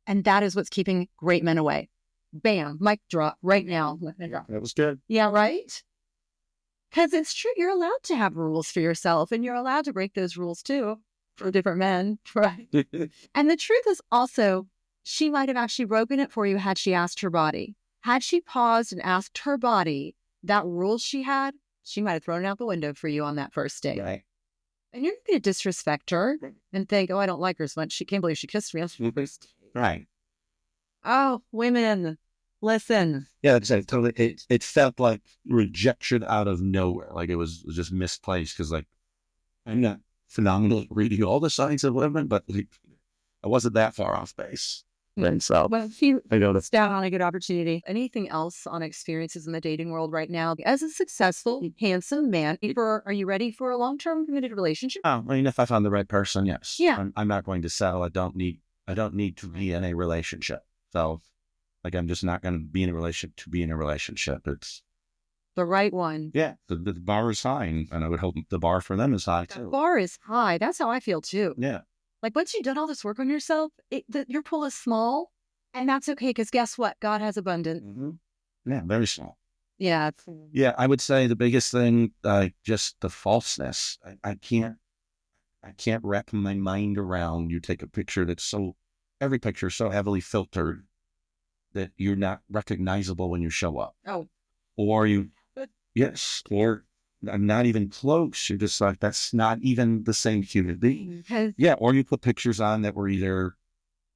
And that is what's keeping great men away. Bam, mic drop right now. That was good. Yeah, right? Because it's true. You're allowed to have rules for yourself, and you're allowed to break those rules too for different men. Right. And the truth is also, she might have actually broken it for you had she asked her body. Had she paused and asked her body that rule she had, she might have thrown it out the window for you on that first date. Right. And you're going to disrespect her and think, oh, I don't like her as much. She can't believe she kissed me on the first date. Right. Oh, women, listen. Yeah, it felt like rejection out of nowhere. Like it was just misplaced because, like, I'm not phenomenal at reading all the signs of women, but I wasn't that far off base. And so Well, I noticed. down on a good opportunity. Anything else on experiences in the dating world right now? As a successful, handsome man, are you ready for a long-term committed relationship? Oh, I mean, if I found the right person, yes. Yeah. I'm not going to settle. I don't need to be in a relationship. So, like, I'm just not going to be in a relationship to be in a relationship. It's the right one. Yeah, the bar is high, and I would hope the bar for them is high The too. bar is high. That's how I feel too. Yeah. Like once you've done all this work on yourself, your pool is small, and that's okay because guess what? God has abundance. Mm-hmm. Yeah, very small. Yeah. Yeah, I would say the biggest thing, just the falseness. I can't wrap my mind around. You take a picture every picture is so heavily filtered that you're not recognizable when you show up. Oh. Or or I'm not even close. You're just like, that's not even the same human being. Yeah, or you put pictures on that were either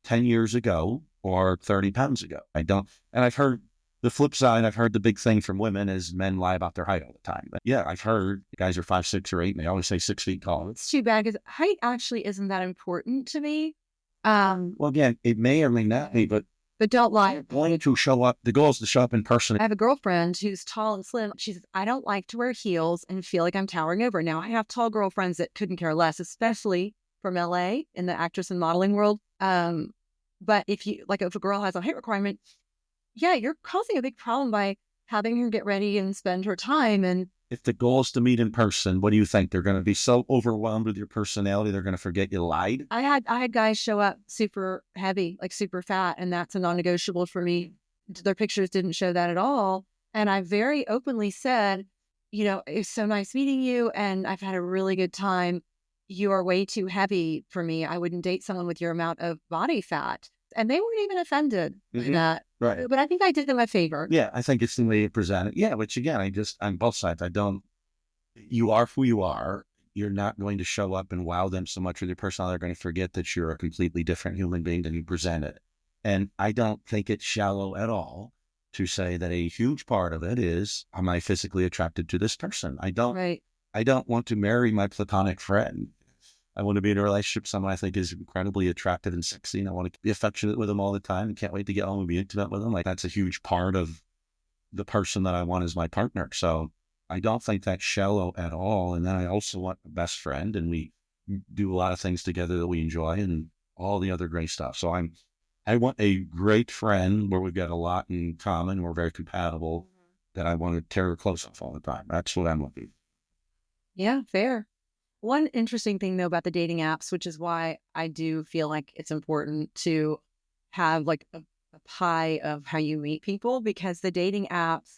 10 years ago or 30 pounds ago. And I've heard the flip side. I've heard the big thing from women is men lie about their height all the time. But yeah, I've heard guys are 5, 6, or 8, and they always say 6 feet tall. It's too bad because height actually isn't that important to me. Well, again, it may or may not be, but don't lie. Going to show up. The goal is to show up in person. I have a girlfriend who's tall and slim. She says, I don't like to wear heels and feel like I'm towering over. Now, I have tall girlfriends that couldn't care less, especially from LA in the actress and modeling world. But if a girl has a height requirement, yeah, you're causing a big problem by having her get ready and spend her time. And if the goal is to meet in person, what do you think? They're going to be so overwhelmed with your personality, they're going to forget you lied? I had guys show up super heavy, like super fat, and that's a non-negotiable for me. Their pictures didn't show that at all. And I very openly said, it's so nice meeting you, and I've had a really good time. You are way too heavy for me. I wouldn't date someone with your amount of body fat. And they weren't even offended by that. Right. But I think I did them a favor. Yeah, I think it's the way you present it. Yeah, which again, on both sides, you are who you are. You're not going to show up and wow them so much with your personality. They're going to forget that you're a completely different human being than you presented. And I don't think it's shallow at all to say that a huge part of it is, am I physically attracted to this person? I don't want to marry my platonic friend. I want to be in a relationship with someone I think is incredibly attractive and sexy, and I want to be affectionate with them all the time and can't wait to get home and be intimate with them. Like, that's a huge part of the person that I want as my partner. So I don't think that's shallow at all. And then I also want a best friend, and we do a lot of things together that we enjoy and all the other great stuff. So I want a great friend where we've got a lot in common. We're very compatible, that I want to tear her close up all the time. That's what I'm looking for. Yeah, fair. One interesting thing, though, about the dating apps, which is why I do feel like it's important to have like a pie of how you meet people, because the dating apps,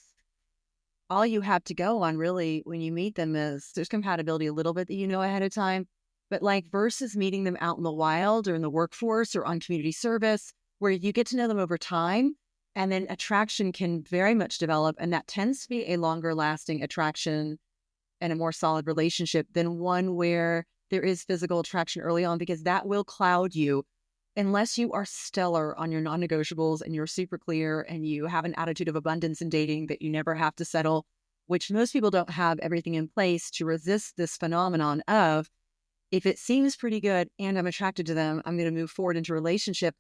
all you have to go on really when you meet them is there's compatibility a little bit that you know ahead of time, but like versus meeting them out in the wild or in the workforce or on community service, where you get to know them over time, and then attraction can very much develop, and that tends to be a longer lasting attraction and a more solid relationship than one where there is physical attraction early on, because that will cloud you unless you are stellar on your non-negotiables and you're super clear and you have an attitude of abundance in dating that you never have to settle, which most people don't have everything in place to resist this phenomenon of, if it seems pretty good and I'm attracted to them, I'm going to move forward into a relationship,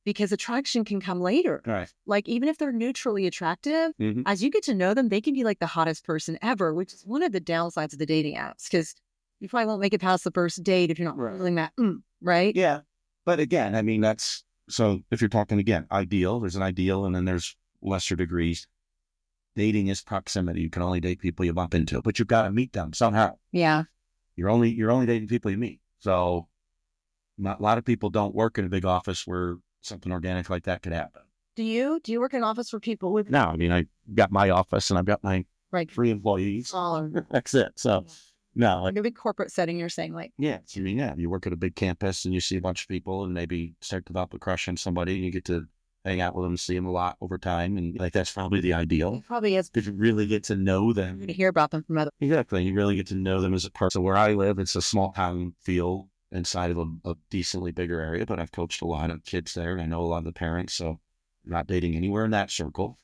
because attraction can come later. Right. Like, even if they're neutrally attractive, as you get to know them, they can be like the hottest person ever, which is one of the downsides of the dating apps, because you probably won't make it past the first date if you're not feeling that, right? Yeah. But again, I mean, so if you're talking again, ideal, there's an ideal, and then there's lesser degrees. dating is proximity. You can only date people you bump into, but you've got to meet them somehow. Yeah. You're only dating people you meet. So a lot of people don't work in a big office where something organic like that could happen. Do you work in office for people with? No, I mean, I got my office and I've got my Right. 3 employees. Smaller. That's it. So no, Like a big corporate setting, you're saying, like, yeah, I mean, yeah, you work at a big campus and you see a bunch of people and maybe start to develop a crush on somebody and you get to hang out with them, see them a lot over time. And like, that's probably the ideal. it probably is. Because you really get to know them. To hear about them from other. Exactly. You really get to know them as a person. So where I live, it's a small town feel inside of a decently bigger area, but I've coached a lot of kids there and I know a lot of the parents. So I'm not dating anywhere in that circle.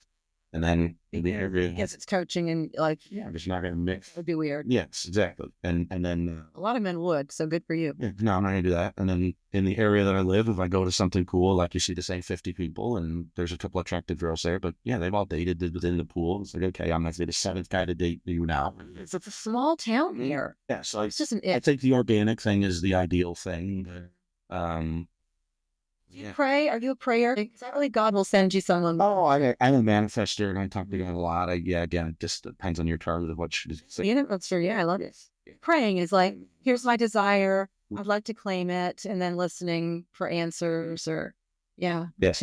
And then in the area, Yes, it's coaching and like, yeah, I'm just not going to mix. it would be weird. Yes, exactly. And then A lot of men would, so good for you. yeah, no, I'm not going to do that. And then in the area that I live, if I go to something cool, like you see the same 50 people and there's a couple attractive girls there, but yeah, they've all dated within the pool. It's like, okay, I'm not the 7th guy to date you now. It's a small town here. Yeah, so It's just an I it. think the organic thing is the ideal thing. You pray? Are you a prayer? Is that really God will send you someone? Oh, I'm a manifester and I talk to God a lot. Again, it just depends on your terms of what you say. That's true. Yeah, I love it. Praying is like, here's my desire. I'd like to claim it, and then listening for answers or, yeah. Yes.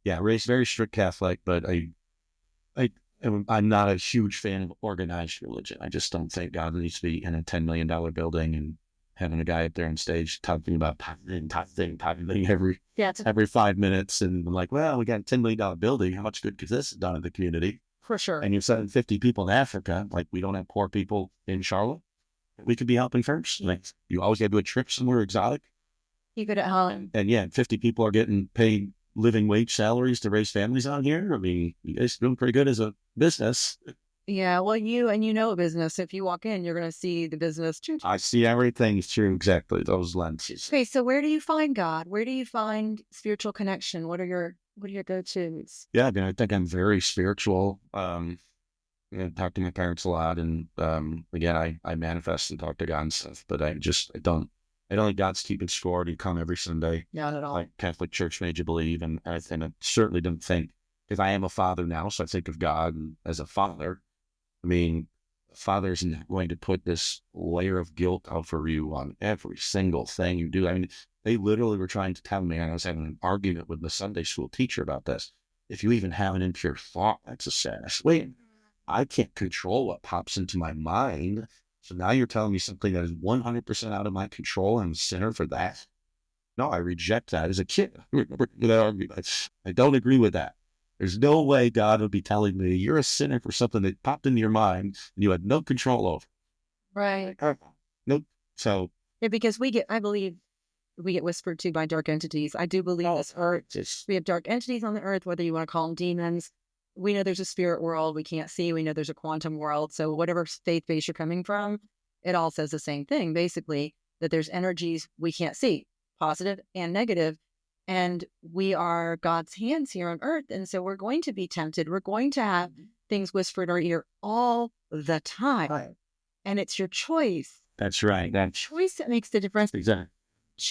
Yeah, raised very strict Catholic, but I'm not a huge fan of organized religion. I just don't think God needs to be in a $10 million building and having a guy up there on stage talking about tithing every 5 minutes. And I'm like, well, we got a $10 million building. How much good could this have done in the community? For sure. And you're sending 50 people in Africa. Like, we don't have poor people in Charlotte. We could be helping first. Like, you always got to do a trip somewhere exotic. You could at home. And yeah, 50 people are getting paid living wage salaries to raise families out here. I mean, you guys are doing pretty good as a business. Yeah, well, you know a business. If you walk in, you're going to see the business too. I see everything through exactly those lenses. Okay, so where do you find God? Where do you find spiritual connection? What are your go-tos? Yeah, I mean, I think I'm very spiritual. I talk to my parents a lot, and again, I manifest and talk to God and stuff. But I don't think God's keeping score to come every Sunday. Not at all. Like Catholic Church made you believe, and I certainly don't think, because I am a father now, so I think of God as a father. I mean, fathers not going to put this layer of guilt over you on every single thing you do. I mean, they literally were trying to tell me, and I was having an argument with the Sunday school teacher about this. If you even have an impure thought, that's a sin. I said, wait, I can't control what pops into my mind. So now you're telling me something that is 100% out of my control and I'm a sinner for that? No, I reject that as a kid. I don't agree with that. There's no way God would be telling me you're a sinner for something that popped into your mind and you had no control over. Right. Nope. So yeah, because I believe we get whispered to by dark entities. I do believe this earth. We have dark entities on the earth, whether you want to call them demons. We know there's a spirit world we can't see. We know there's a quantum world. So whatever faith base you're coming from, it all says the same thing, basically, that there's energies we can't see, positive and negative. And we are God's hands here on earth. And so we're going to be tempted. We're going to have things whispered in our ear all the time. Right. And it's your choice. That's right. That choice that makes the difference. Exactly.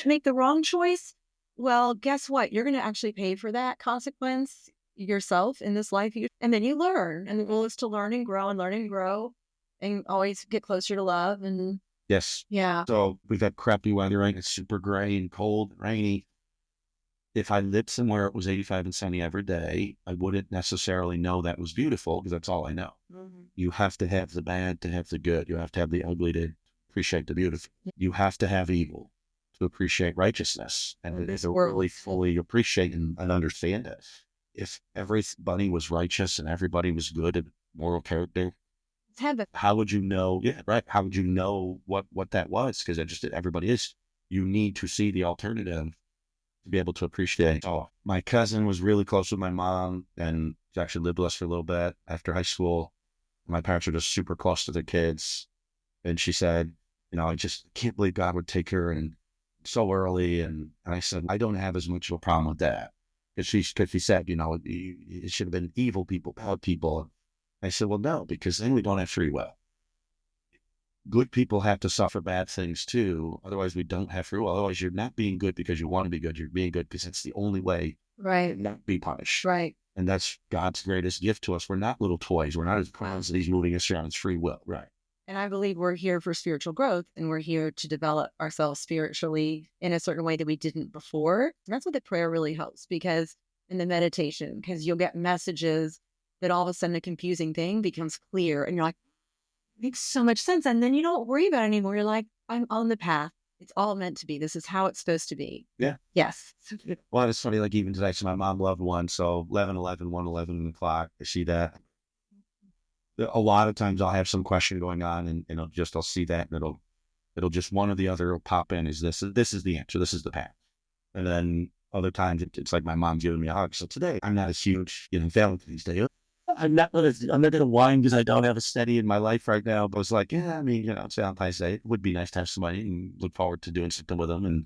Make the wrong choice. Well, guess what? You're going to actually pay for that consequence yourself in this life. And then you learn. And the goal is to learn and grow and always get closer to love. And yes. Yeah. So we've had crappy weather, right? It's super gray and cold, rainy. If I lived somewhere it was 85 and sunny every day, I wouldn't necessarily know that was beautiful because that's all I know. Mm-hmm. You have to have the bad to have the good. You have to have the ugly to appreciate the beautiful. You have to have evil to appreciate righteousness and to really fully appreciate and understand it. If everybody was righteous and everybody was good and moral character, how would you know? Yeah, right. How would you know what that was? Because everybody is. You need to see the alternative to be able to appreciate. Oh, my cousin was really close with my mom and she actually lived with us for a little bit after high school. My parents were just super close to their kids. And she said, I just can't believe God would take her and so early. And I said, I don't have as much of a problem with that. Because she said, it should have been evil people, bad people. I said, well, no, because then we don't have free will. Good people have to suffer bad things too. Otherwise, we don't have free will. Otherwise, you're not being good because you want to be good. You're being good because it's the only way right. not be punished. Right. And that's God's greatest gift to us. We're not little toys. We're not his pawns that he's moving us around. It's free will. Right. And I believe we're here for spiritual growth, and we're here to develop ourselves spiritually in a certain way that we didn't before. And that's what the prayer really helps, because in the meditation, because you'll get messages that all of a sudden a confusing thing becomes clear, and you're like, it makes so much sense. And then you don't worry about it anymore. You're like, I'm on the path. It's all meant to be. This is how it's supposed to be. Yeah. Yes. Well, it's funny, like even today, so my mom loved one. So 11 o'clock, I see that. A lot of times I'll have some question going on, and I'll see that, and it'll just one or the other will pop in. Is this is the answer? This is the path. And then other times it's like my mom's giving me a hug. So today I'm not a huge, Valentine's Day. I'm not gonna whine because I don't have a steady in my life right now. But I was like, yeah, I mean, it's Valentine's Day. It would be nice to have somebody and look forward to doing something with them.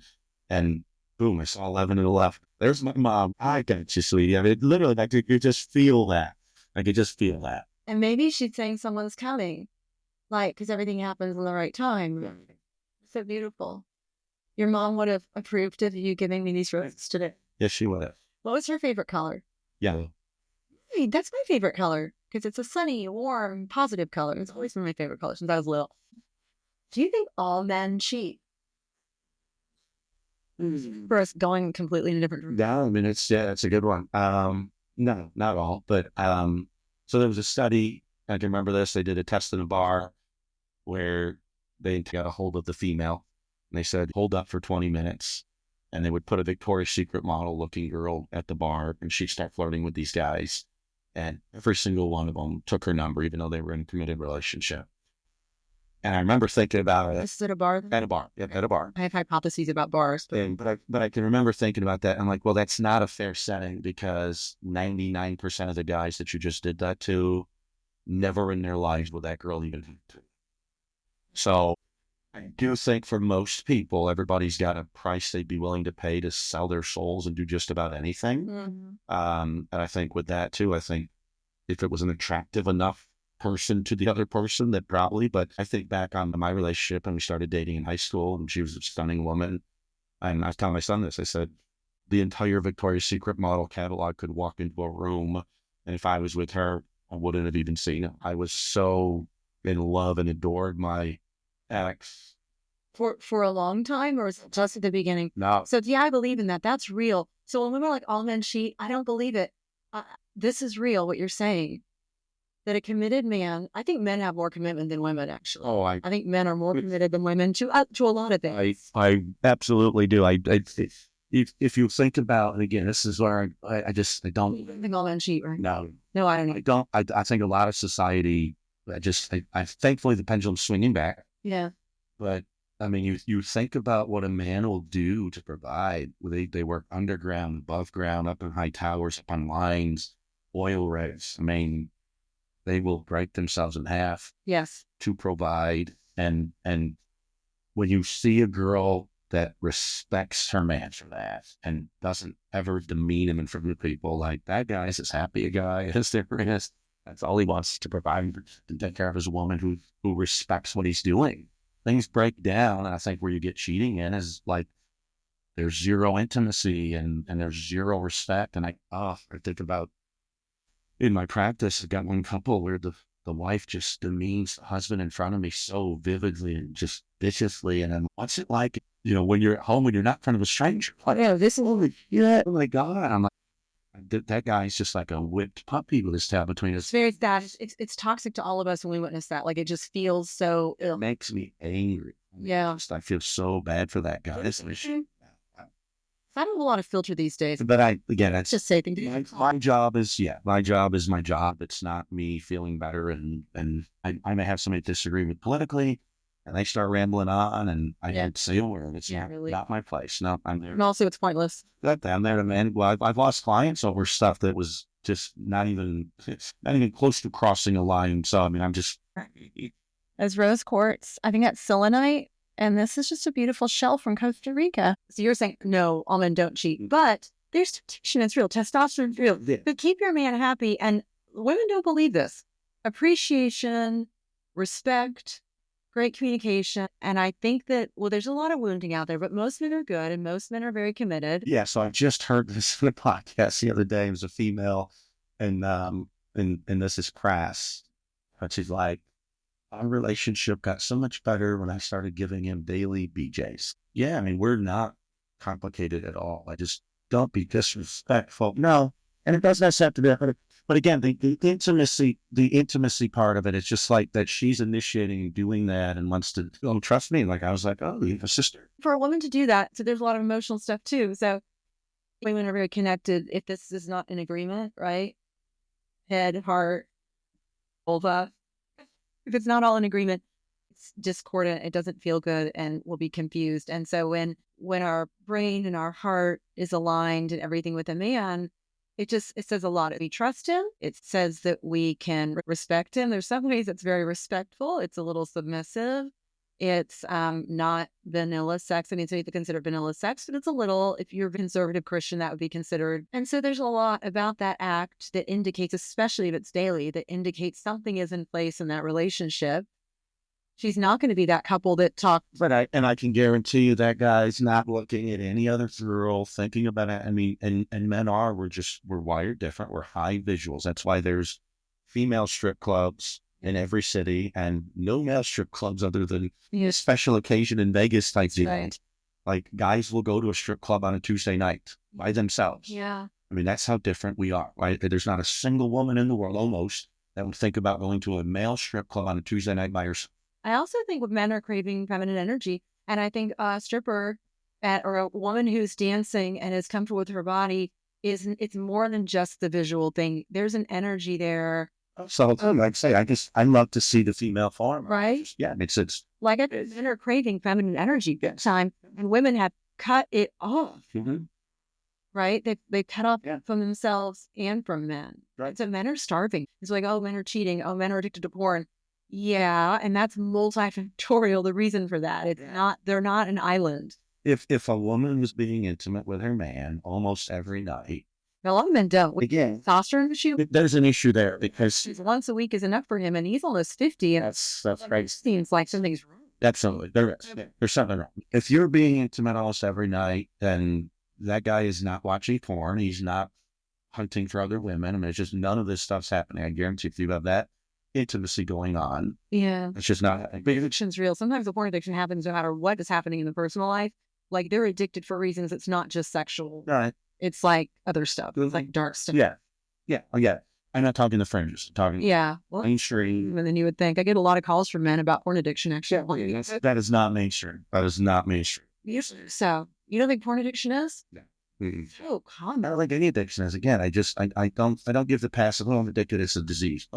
And boom, I saw 11 and 11. There's my mom. I got you, sweetie. I mean, literally, like you just feel that. I could just feel that. And maybe she's saying someone's coming, like, because everything happens in the right time. So beautiful. Your mom would have approved of you giving me these roses today. Yes, she would have. What was her favorite color? Yeah. Hey, that's my favorite color, because it's a sunny, warm, positive color. It's always been my favorite color since I was little. Do you think all men cheat? For us going completely in a different direction. Yeah, I mean, it's a good one. No, not all, but so there was a study, I can remember this, they did a test in a bar where they got a hold of the female, and they said, hold up for 20 minutes, and they would put a Victoria's Secret model looking girl at the bar, and she'd start flirting with these guys, and every single one of them took her number, even though they were in a committed relationship. And I remember thinking about it. This is at a bar? At a bar. Yeah, at a bar. I have hypotheses about bars. But I can remember thinking about that. I'm like, well, that's not a fair setting, because 99% of the guys that you just did that to, never in their lives will that girl even hit to. So I do think for most people, everybody's got a price they'd be willing to pay to sell their souls and do just about anything. And I think with that too, I think if it was an attractive enough person to the other person, that probably, but I think back on my relationship, and we started dating in high school, and she was a stunning woman. And I was telling my son this, I said, the entire Victoria's Secret model catalog could walk into a room, and if I was with her, I wouldn't have even seen it. I was so in love and adored my ex. For a long time, or was it just at the beginning? No. So yeah, I believe in that. That's real. So when women are like, all men cheat, I don't believe it. This is real, what you're saying. That a committed man, I think men have more commitment than women, actually. Oh, I think men are more committed than women to a lot of things. I absolutely do. If you think about, and again, this is where I don't. I think all men cheat, right? No, I don't know. I don't. I think a lot of society, I thankfully the pendulum's swinging back. Yeah. But I mean, you think about what a man will do to provide. They work underground, above ground, up in high towers, up on lines, oil rigs. I mean, they will break themselves in half. Yes. To provide. And when you see a girl that respects her man for that and doesn't ever demean him in front of people, like, that guy is as happy a guy as there is. That's all he wants, to provide and take care of his woman who respects what he's doing. Things break down, and I think where you get cheating in is like there's zero intimacy and there's zero respect. And I think about in my practice, I got one couple where the wife just demeans the husband in front of me so vividly and just viciously. And then what's it like, when you're at home, when you're not in front of a stranger? Like, oh my God. I'm like, that guy's just like a whipped puppy with his tail between his. It's very that. It's toxic to all of us when we witness that. Like, it just feels so ill. It makes me angry. Yeah. I feel so bad for that guy. I don't have a lot of filter these days. But that's just say things. My job is my job. It's not me feeling better. And I may have somebody disagree with politically, and they start rambling on, and I had to say a word. It's not my place. No, I'm there. And also, it's pointless. I'm there to man. Well, I've lost clients over stuff that was just not even close to crossing a line. So, I mean, I'm just. As rose quartz, I think that's selenite. And this is just a beautiful shell from Costa Rica. So you're saying, no, all men don't cheat. But there's temptation. It's real. Testosterone's real. Yeah. But keep your man happy. And women don't believe this. Appreciation, respect, great communication. And I think that, there's a lot of wounding out there, but most men are good and most men are very committed. Yeah, so I just heard this in a podcast the other day. It was a female and this is crass, but she's like, our relationship got so much better when I started giving him daily BJs. Yeah, I mean, we're not complicated at all. I just don't be disrespectful. No, and it doesn't have to be. But again, the intimacy part of it, it's just like that she's initiating doing that and wants to, oh, trust me. Like I was like, oh, you have a sister. For a woman to do that, so there's a lot of emotional stuff too. So women are very connected. If this is not in agreement, right? Head, heart, vulva. If it's not all in agreement, it's discordant. It doesn't feel good, and we'll be confused. And so when our brain and our heart is aligned and everything with a man, it says a lot. We trust him. It says that we can respect him. There's some ways it's very respectful. It's a little submissive. It's not vanilla sex. I mean, so you have to consider vanilla sex, but it's a little, if you're a conservative Christian, that would be considered. And so there's a lot about that act that indicates, especially if it's daily, that indicates something is in place in that relationship. She's not going to be that couple that talk. But I can guarantee you that guy's not looking at any other girl, thinking about it. I mean, and men are, we're wired different. We're high visuals. That's why there's female strip clubs in every city and no male strip clubs other than special occasion in Vegas type deal. Right. Like guys will go to a strip club on a Tuesday night by themselves. Yeah. I mean, that's how different we are, right? There's not a single woman in the world almost that would think about going to a male strip club on a Tuesday night by herself. I also think men are craving feminine energy. And I think a stripper or a woman who's dancing and is comfortable with her body it's more than just the visual thing. There's an energy there. So like I say, I love to see the female form. Right? Yeah. It's like men are craving feminine energy big time, and women have cut it off. Mm-hmm. Right? They cut off from themselves and from men. Right. So men are starving. It's like, oh, men are cheating. Oh, men are addicted to porn. Yeah, and that's multifactorial. The reason for that, they're not an island. If a woman was being intimate with her man almost every night, a lot of men don't. Again, testosterone issue. There's an issue there because once a week is enough for him, and he's almost 50. And that's right. Seems like something's wrong. Absolutely, there's something wrong. If you're being intimate almost every night, then that guy is not watching porn. He's not hunting for other women. I mean, it's just none of this stuff's happening. I guarantee if you have that intimacy going on, it's just not happening. But addiction's real. Sometimes the porn addiction happens no matter what is happening in the personal life. Like they're addicted for reasons it's not just sexual. Right. It's like other stuff. It's like dark stuff. Yeah. Oh, yeah. I'm not talking the fringes. I'm talking mainstream. And then you would think I get a lot of calls from men about porn addiction. Actually, that is not mainstream. That is not mainstream. So you don't think porn addiction is? No. Mm-hmm. Oh, common. I don't think any addiction is. Again, I don't give the pass of, I'm addicted. It's a disease.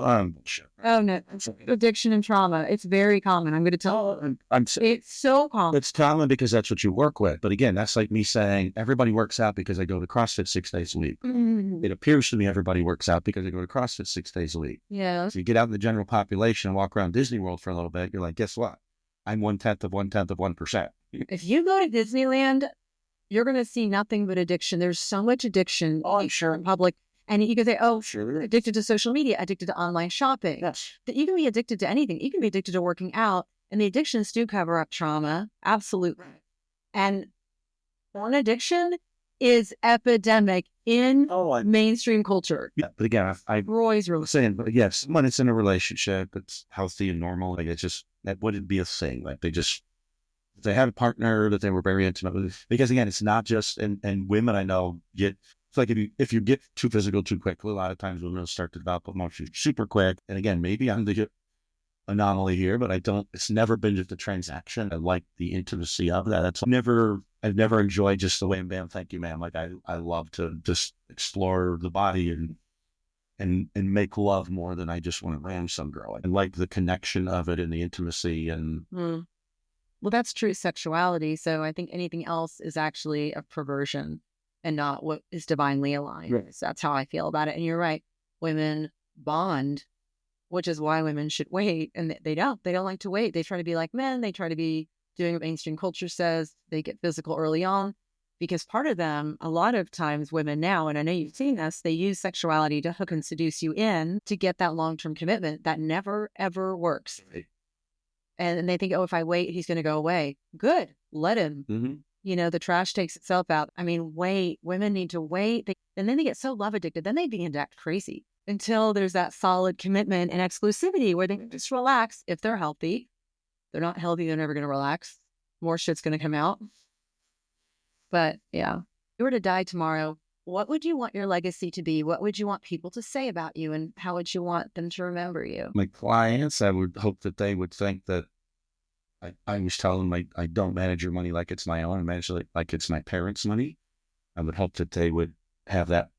Sure. Oh no, addiction and trauma. It's very common. I'm going to tell you. It's so common. It's common because that's what you work with. But again, that's like me saying everybody works out because they go to CrossFit 6 days a week. Mm-hmm. It appears to me everybody works out because they go to CrossFit 6 days a week. Yeah. So you get out in the general population and walk around Disney World for a little bit. You're like, guess what? I'm 1/10 of 1%. If you go to Disneyland, you're going to see nothing but addiction. There's so much addiction. Oh, I'm sure. In public. And you can say, oh, sure, addicted to social media, addicted to online shopping. Yes. That you can be addicted to anything. You can be addicted to working out. And the addictions do cover up trauma. Absolutely. Right. And porn addiction is epidemic in mainstream culture. Yeah, but again, Roy's really saying, but yes, when it's in a relationship, it's healthy and normal. Like it's just, that wouldn't be a thing. Like they had a partner that they were very intimate with, because again, it's not just, and women I know it's like if you get too physical too quickly, a lot of times women will start to develop emotions super quick. And again, maybe I'm the anomaly here, but it's never been just a transaction. I like the intimacy of that. I've never enjoyed just the way, bam, thank you, ma'am. Like I love to just explore the body and make love more than I just want to ram some girl. I like the connection of it and the intimacy and. Well, that's true sexuality. So I think anything else is actually a perversion and not what is divinely aligned. Right. So that's how I feel about it. And you're right. Women bond, which is why women should wait. And they don't like to wait. They try to be like men. They try to be doing what mainstream culture says. They get physical early on because part of them, a lot of times women now, and I know you've seen this, they use sexuality to hook and seduce you in to get that long-term commitment that never, ever works. Right. And they think, oh, if I wait, he's going to go away. Good. Let him. Mm-hmm. The trash takes itself out. I mean, wait. Women need to wait. And then they get so love addicted. Then they begin to act crazy. until there's that solid commitment and exclusivity where they can just relax if they're healthy. They're not healthy, they're never going to relax. More shit's going to come out. But yeah, if you were to die tomorrow, what would you want your legacy to be? What would you want people to say about you? And how would you want them to remember you? My clients, I would hope that they would think that I was telling them I don't manage your money like it's my own. I manage it like it's my parents' money. I would hope that they would have that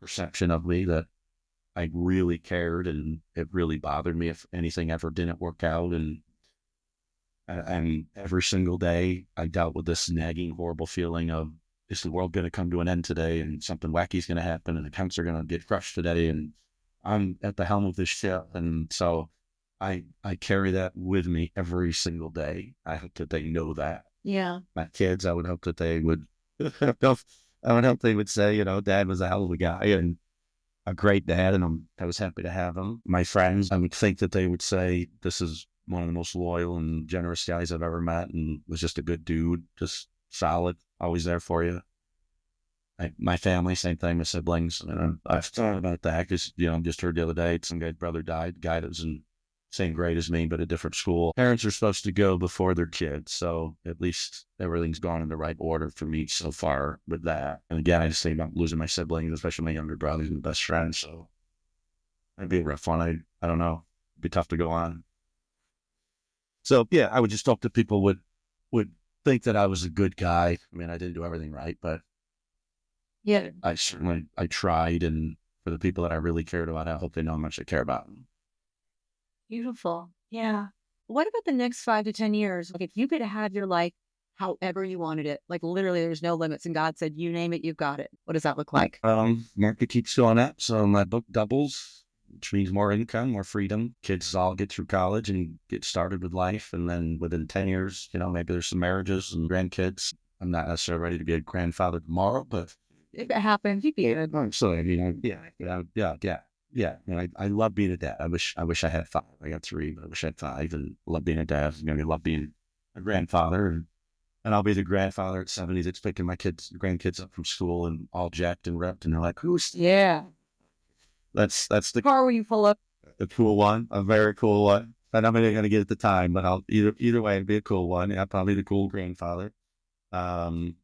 perception of me, that I really cared and it really bothered me if anything ever didn't work out. And every single day I dealt with this nagging, horrible feeling of, is the world going to come to an end today and something wacky is going to happen and accounts are going to get crushed today and I'm at the helm of this ship. And so I carry that with me every single day. I hope that they know that. Yeah. My kids, I would hope that they would, I would hope they would say, Dad was a hell of a guy and a great dad, and I was happy to have him. My friends, I would think that they would say, this is one of the most loyal and generous guys I've ever met and was just a good dude, just solid, always there for you. My family, same thing, my siblings. And I've thought about that because, just heard the other day, some guy's brother died, guy that was in same grade as me, but a different school. Parents are supposed to go before their kids. So at least everything's gone in the right order for me so far with that. And again, I just think about losing my siblings, especially my younger brothers and best friends. So it'd be a rough one. I don't know. It'd be tough to go on. So yeah, I would just hope that people would think that I was a good guy. I mean, I didn't do everything right, but yeah, I tried. And for the people that I really cared about, I hope they know how much I care about them. Beautiful. Yeah. What about the next 5 to 10 years? Like, if you could have your life however you wanted it, like literally there's no limits and God said, you name it, you've got it. What does that look like? Market keeps going up. So my book doubles, which means more income, more freedom. Kids all get through college and get started with life. And then within 10 years, maybe there's some marriages and grandkids. I'm not necessarily ready to be a grandfather tomorrow, but if it happens, you'd be good. So, yeah. I love being a dad. I wish I had 5. I got 3, but I wish I had 5 and love being a dad. I love being a grandfather and I'll be the grandfather at 70 that's picking my grandkids up from school and all jacked and ripped. And they're like, yeah. That's the car where you pull up. A cool one, a very cool one. And I'm not going to get at the time, but I'll either way, it'd be a cool one. Yeah, probably the cool grandfather. But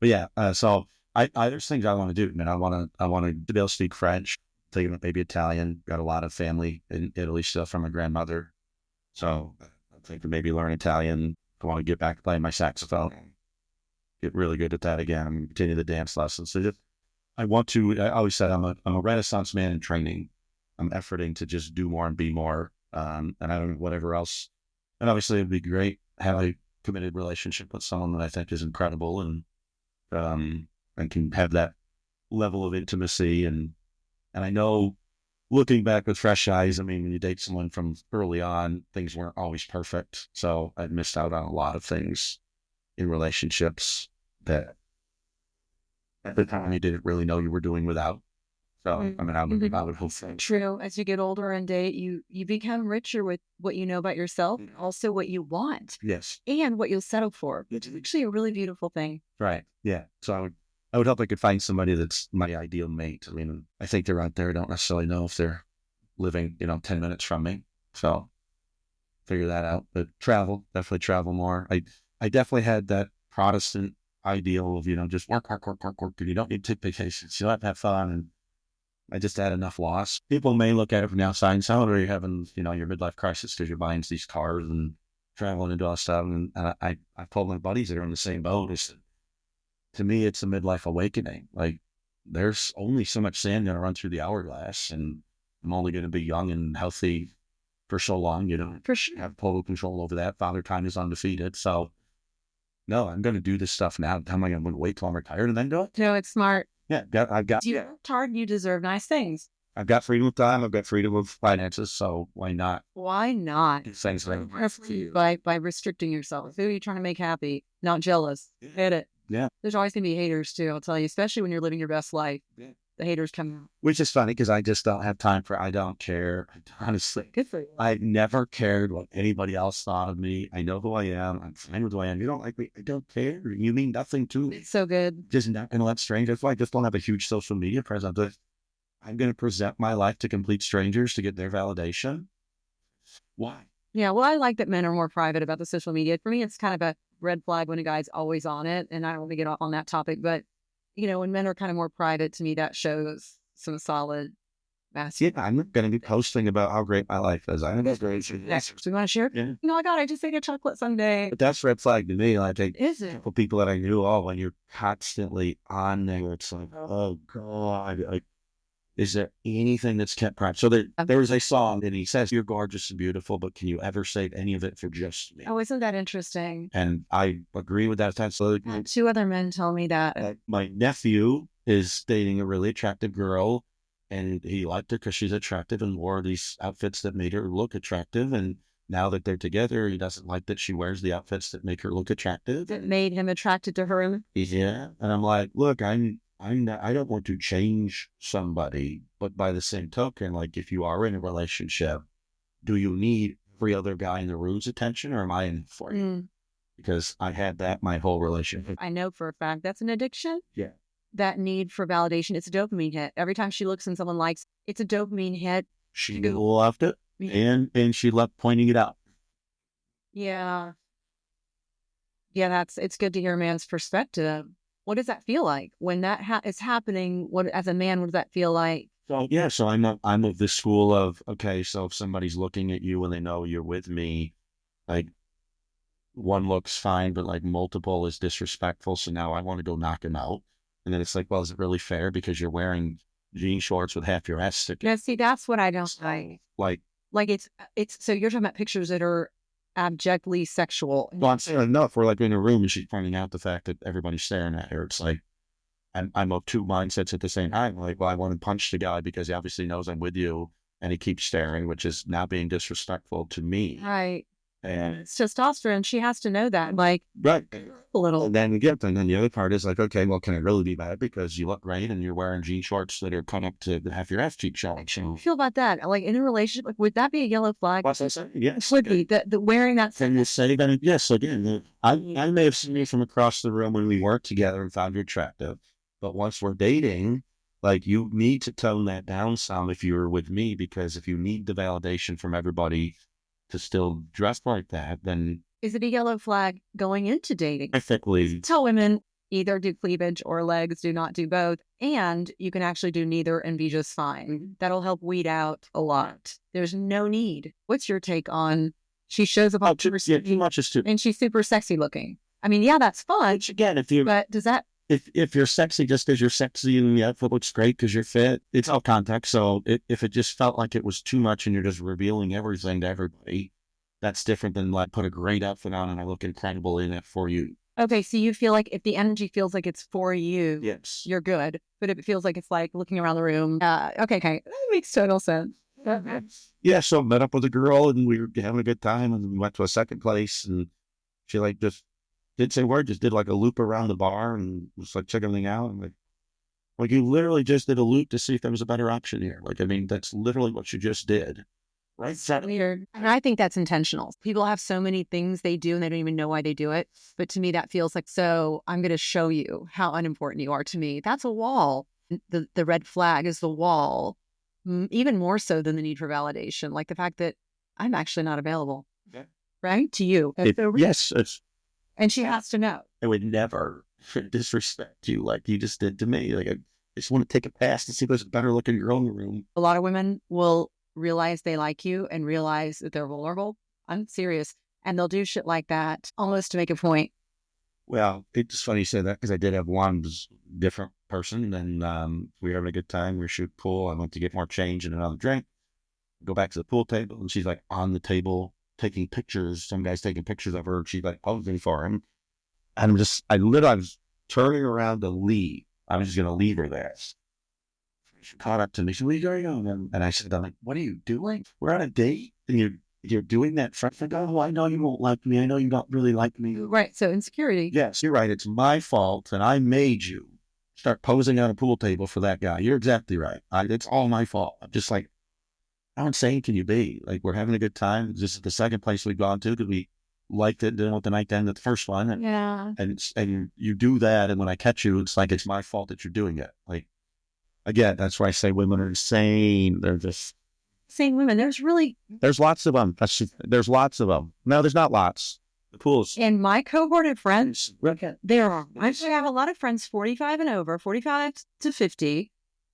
yeah, so there's things I want to do. Man, I want to be able to speak French. Thinking about maybe Italian. Got a lot of family in Italy still from my grandmother. So I think maybe learn Italian. I want to get back to playing my saxophone. Get really good at that again. Continue the dance lessons. So I always said I'm a Renaissance man in training. I'm efforting to just do more and be more. And I don't know, whatever else. And obviously it'd be great to have a committed relationship with someone that I think is incredible and can have that level of intimacy. And I know looking back with fresh eyes, I mean, when you date someone from early on, things weren't always perfect. So I'd missed out on a lot of things in relationships that at the time you didn't really know you were doing without. So, I mean, I would hope so. True. As you get older and date, you become richer with what you know about yourself, and also what you want. Yes. And what you'll settle for. It's actually a really beautiful thing. Right. Yeah. So I would hope I could find somebody that's my ideal mate. I mean, I think they're out there. I don't necessarily know if they're living, 10 minutes from me. So figure that out. But definitely travel more. I definitely had that Protestant ideal of, just work. And you don't need to take vacations. You don't have to have fun. And I just had enough loss. People may look at it from the outside and say, oh, you're having, your midlife crisis because you're buying these cars and traveling and doing all that stuff. And I told my buddies that are in the same boat, I said, to me, it's a midlife awakening. Like, there's only so much sand going to run through the hourglass, and I'm only going to be young and healthy for so long. For sure. Have total control over that. Father time is undefeated. So, no, I'm going to do this stuff now. How am I going to wait till I'm retired and then do it? No, it's smart. Yeah, I've got. You worked hard. You deserve nice things. I've got freedom of time. I've got freedom of finances. So why not? Why not? Things like by restricting yourself. Who are you trying to make happy? Not jealous. Hit it. Yeah. There's always going to be haters too, I'll tell you, especially when you're living your best life. Yeah. The haters come out. Which is funny because I just don't have time I don't care. Honestly. Good for you. I never cared what anybody else thought of me. I know who I am. I'm fine with who I am. You don't like me? I don't care. You mean nothing to me. It's so good. Just not going to let strangers. That's why I just don't have a huge social media presence. I'm going to present my life to complete strangers to get their validation. Why? Yeah, well, I like that men are more private about the social media. For me, it's kind of a red flag when a guy's always on it. And I don't want to get off on that topic, but when men are kind of more private, to me, that shows some solid Yeah, I'm not going to be posting about how great my life is. I know that's great. Next, do you want to share? Yeah. Oh my God, I just ate a chocolate sundae. But that's red flag to me. Like, Is it? for people that I knew, when you're constantly on there, it's like, oh God, like, is there anything that's kept private? So there was a song and he says, "You're gorgeous and beautiful, but can you ever save any of it for just me?" Oh, isn't that interesting? And I agree with that. So Two other men tell me that. my nephew is dating a really attractive girl, and he liked her because she's attractive and wore these outfits that made her look attractive. And now that they're together, he doesn't like that she wears the outfits that make her look attractive. That made him attracted to her. Yeah. And I'm like, look, I don't want to change somebody, but by the same token, like, if you are in a relationship, do you need every other guy in the room's attention, or am I in it for you? Because I had that my whole relationship. I know for a fact that's an addiction. Yeah. That need for validation. It's a dopamine hit. Every time she looks and someone likes, it's a dopamine hit. She loved it, and she loved pointing it out. Yeah. Yeah, it's good to hear a man's perspective. What does that feel like when that is happening? As a man, what does that feel like? So I'm of the school of, okay, so if somebody's looking at you and they know you're with me, like, one looks fine, but like multiple is disrespectful. So now I want to go knock him out. And then it's like, well, is it really fair because you're wearing jean shorts with half your ass sticking? Yeah, see, that's what I don't like. Like it's so you're talking about pictures that are abjectly sexual. Well, I'm saying enough. We're like in a room and she's pointing out the fact that everybody's staring at her. It's like, I'm of two mindsets at the same time. Like, well, I want to punch the guy because he obviously knows I'm with you and he keeps staring, which is now being disrespectful to me. Right. And it's testosterone. She has to know that. Like, right. A little. And then the other part is like, okay, well, can it really be bad because you look great and you're wearing jean shorts that are cut up to half your ass cheek showing? How do you feel about that? Like, in a relationship, like, would that be a yellow flag? What's that say? Yes. Would be the wearing that. Can you say that? Yes. Again, I may have seen you from across the room when we worked together and found you attractive, but once we're dating, like, you need to tone that down some if you're with me, because if you need the validation from everybody to still dress like that, then is it a yellow flag going into dating? Ethically. Tell women either do cleavage or legs, do not do both. And you can actually do neither and be just fine. That'll help weed out a lot. There's no need. What's your take on she shows up on too much is too, and she's super sexy looking? I mean, yeah, that's fun. Which again, but does that if you're sexy just because you're sexy and the outfit looks great because you're fit, it's all context. So if it just felt like it was too much and you're just revealing everything to everybody, that's different than like put a great outfit on and I look incredible in it for you. Okay, so you feel like if the energy feels like it's for you, yes, you're good. But if it feels like it's like looking around the room, okay, that makes total sense. Yeah, so I met up with a girl and we were having a good time and we went to a second place and she like just didn't say a word, just did like a loop around the bar and was like checking everything out. And like you literally just did a loop to see if there was a better option here. Like, I mean, that's literally what you just did. Right. That's weird. And I think that's intentional. People have so many things they do and they don't even know why they do it. But to me, that feels like, so I'm going to show you how unimportant you are to me. That's a wall. The red flag is the wall, even more so than the need for validation. Like the fact that I'm actually not available, right? To you. Yes. And she has to know. I would never disrespect you like you just did to me. Like, I just want to take a pass and see if there's a better looking girl in the room. A lot of women will realize they like you and realize that they're vulnerable. I'm serious. And they'll do shit like that almost to make a point. Well, it's funny you say that because I did have one different person and we were having a good time. We were shooting pool. I went to get more change and another drink. Go back to the pool table and she's like on the table taking pictures. Some guy's taking pictures of her and she's like posing for him. And I was turning around to leave. I was just going to leave her there. She caught up to me. She said, "Where are you going?" And I said, "I'm like, what are you doing? We're on a date and you're doing that front thing. Oh, I know you won't like me. I know you don't really like me." Right. So insecurity. Yes, you're right. It's my fault. And I made you start posing on a pool table for that guy. You're exactly right. It's all my fault. I'm just like, how insane can you be? Like, we're having a good time. This is the second place we've gone to because we liked it, didn't want the night to end at the first one. And you do that. And when I catch you, it's like, it's my fault that you're doing it. Like, Again, that's why I say women are insane. They're just Same women. there's lots of them. There's lots of them. No, there's not lots. The pool's in my cohort of friends, there are. I have a lot of friends 45 and over, 45 to 50,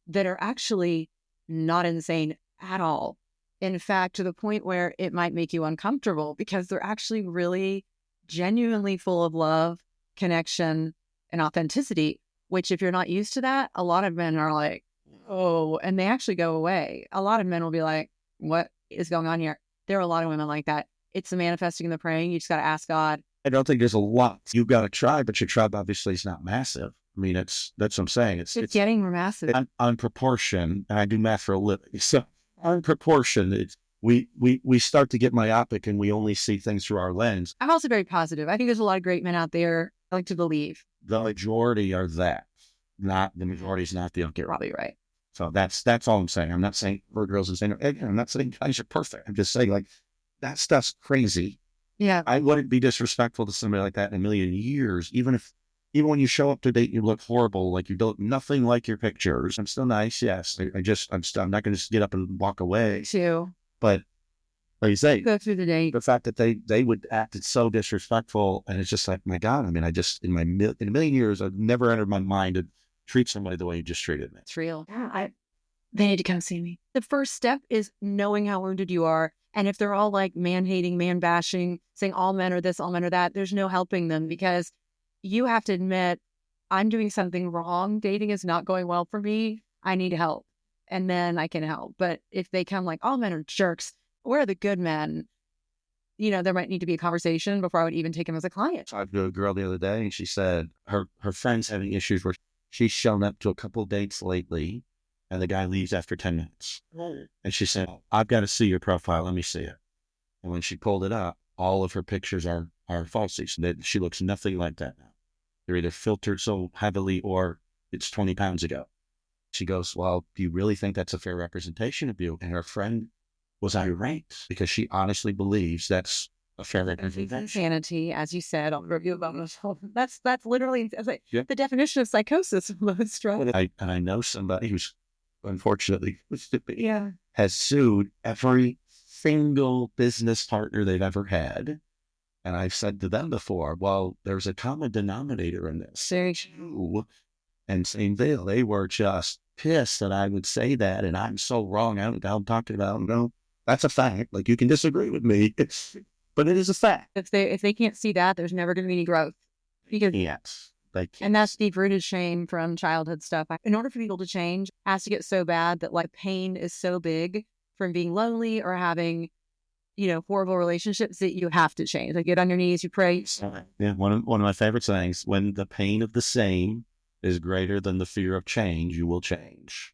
that are actually not insane at all. In fact, to the point where it might make you uncomfortable because they're actually really genuinely full of love, connection, and authenticity, which if you're not used to that, a lot of men are like, oh, and they actually go away. A lot of men will be like, what is going on here? There are a lot of women like that. It's the manifesting and the praying. You just got to ask God. I don't think there's a lot. You've got a tribe, but your tribe obviously is not massive. I mean, that's what I'm saying. It's getting massive. On proportion, and I do math for a living. So on proportion, we start to get myopic and we only see things through our lens. I'm also very positive. I think there's a lot of great men out there. I like to believe. The majority are that. Not the majority is not the okay. Probably right. So that's all I'm saying. I'm not saying for girls insane. I'm not saying guys are perfect. I'm just saying like that stuff's crazy. Yeah. I wouldn't be disrespectful to somebody like that in a million years. Even when you show up to date, you look horrible. Like you don't nothing like your pictures. I'm still nice. Yes. I'm not going to just get up and walk away. Too. But like you say, go through the day. The fact that they would act so disrespectful, and it's just like, my God. I mean, I just in a million years, I've never entered my mind to treat somebody the way you just treated me. It's real. They need to come see me. The first step is knowing how wounded you are. And if they're all like man-hating, man-bashing, saying all men are this, all men are that, there's no helping them because you have to admit, I'm doing something wrong. Dating is not going well for me. I need help. And then I can help. But if they come like, all men are jerks, where are the good men? You know, there might need to be a conversation before I would even take him as a client. I talked to a girl the other day and she said her friend's having issues where she's shown up to a couple of dates lately and the guy leaves after 10 minutes. And she said, I've got to see your profile. Let me see it. And when she pulled it up, all of her pictures are falsies. That she looks nothing like that now. They're either filtered so heavily or it's 20 pounds ago. She goes, well, do you really think that's a fair representation of you? And her friend was irate because she honestly believes that's a fair representation. Insanity, as you said, I'll review about myself. That's literally the definition of psychosis. I know somebody who's unfortunately has sued every single business partner they've ever had. And I've said to them before, well, there's a common denominator in this. And same deal. They were just pissed that I would say that, and I'm so wrong. I'm talking about, no, that's a fact. Like, you can disagree with me, but it is a fact. If they can't see that, there's never going to be any growth. Because yes. And that's deep-rooted shame from childhood stuff. In order for people to change, it has to get so bad that like pain is so big from being lonely or having, horrible relationships that you have to change. Like, get on your knees, you pray. Yeah, one of my favorite sayings: when the pain of the same is greater than the fear of change, you will change.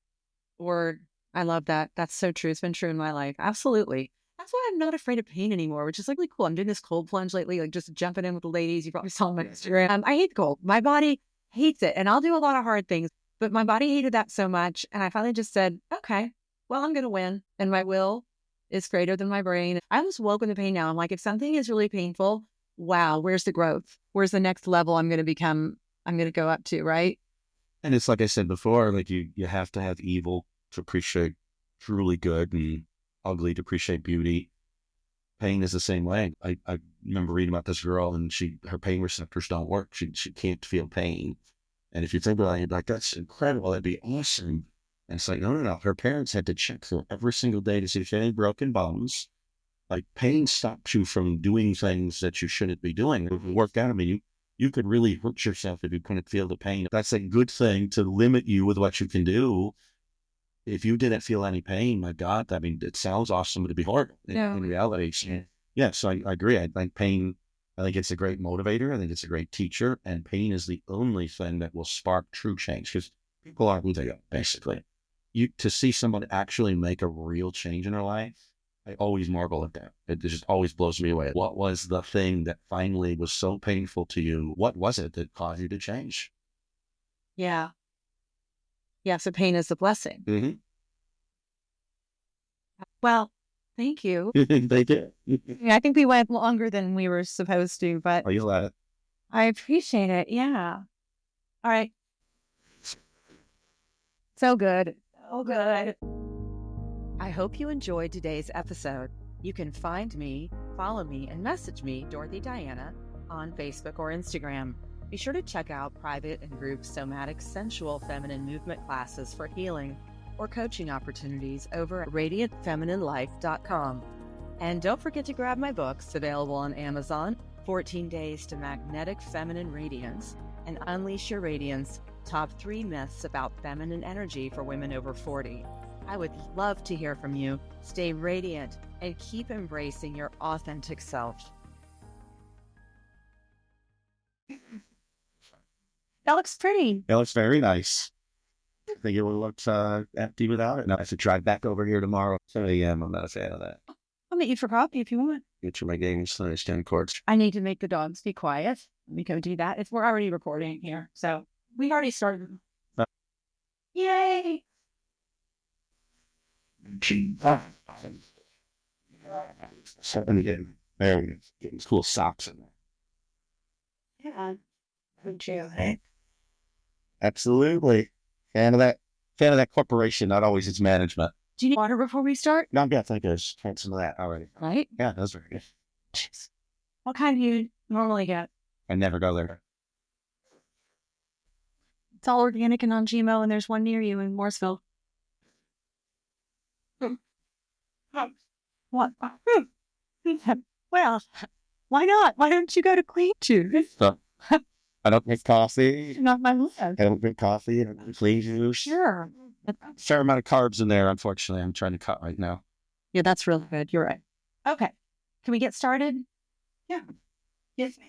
Or I love that. That's so true. It's been true in my life. Absolutely. That's why I'm not afraid of pain anymore, which is like really cool. I'm doing this cold plunge lately, like just jumping in with the ladies. You probably saw my Instagram. I hate cold. My body hates it. And I'll do a lot of hard things, but my body hated that so much. And I finally just said, okay, well, I'm going to win. And my will is greater than my brain. I almost welcome the pain now. I'm like, if something is really painful, wow, where's the growth? Where's the next level I'm going to go up to, right? And it's like I said before, like you have to have evil to appreciate truly good and ugly to appreciate beauty. Pain is the same way. I remember reading about this girl and her pain receptors don't work. She can't feel pain. And if you think about it, like, that's incredible. That'd be awesome. And it's like, no. Her parents had to check her every single day to see if she had any broken bones. Like, pain stops you from doing things that you shouldn't be doing. If it worked out, I mean, you could really hurt yourself if you couldn't feel the pain. That's a good thing to limit you with what you can do. If you didn't feel any pain, my God, I mean, it sounds awesome, but it'd be hard in reality. So I agree. I think pain, I think it's a great motivator. I think it's a great teacher. And pain is the only thing that will spark true change because people are who they are, basically. To see someone actually make a real change in their life, I always marvel at that. It just always blows me away. What was the thing that finally was so painful to you? What was it that caused you to change? Yeah. Yeah, so pain is a blessing. Mm-hmm. Well, thank you. Thank you. I think we went longer than we were supposed to, but Oh, you'll let it. I appreciate it. Yeah. All right. So good. So good. I hope you enjoyed today's episode. You can find me, follow me, and message me, Dorothy Diana, on Facebook or Instagram. Be sure to check out private and group somatic sensual feminine movement classes for healing or coaching opportunities over at radiantfemininelife.com. And don't forget to grab my books available on Amazon, 14 Days to Magnetic Feminine Radiance and Unleash Your Radiance, Top 3 Myths About Feminine Energy for Women Over 40. I would love to hear from you. Stay radiant and keep embracing your authentic self. That looks pretty. It looks very nice. I think it will look empty without it. Now I have to drive back over here tomorrow. 7 a.m. I'm not a fan of that. I'll meet you for coffee if you want. Get you my games, so I stand courts. I need to make the dogs be quiet. Let me go do that. We're already recording here, so we already started. Yay! Something getting cool socks in there. Yeah. Would you? Absolutely. Fan of that corporation, not always its management. Do you need water before we start? No, I think there's some of that already. Right? Yeah, that's very good. Jeez. What kind do you normally get? I never go there. It's all organic and non-GMO, and there's one near you in Mooresville. What? Well, why not? Why don't you go to Clean Juice? So, I don't drink coffee. Not my love. I don't drink coffee. I don't drink clean juice. Sure. Fair amount of carbs in there, unfortunately. I'm trying to cut right now. Yeah, that's really good. You're right. Okay. Can we get started? Yeah. Yes, ma'am.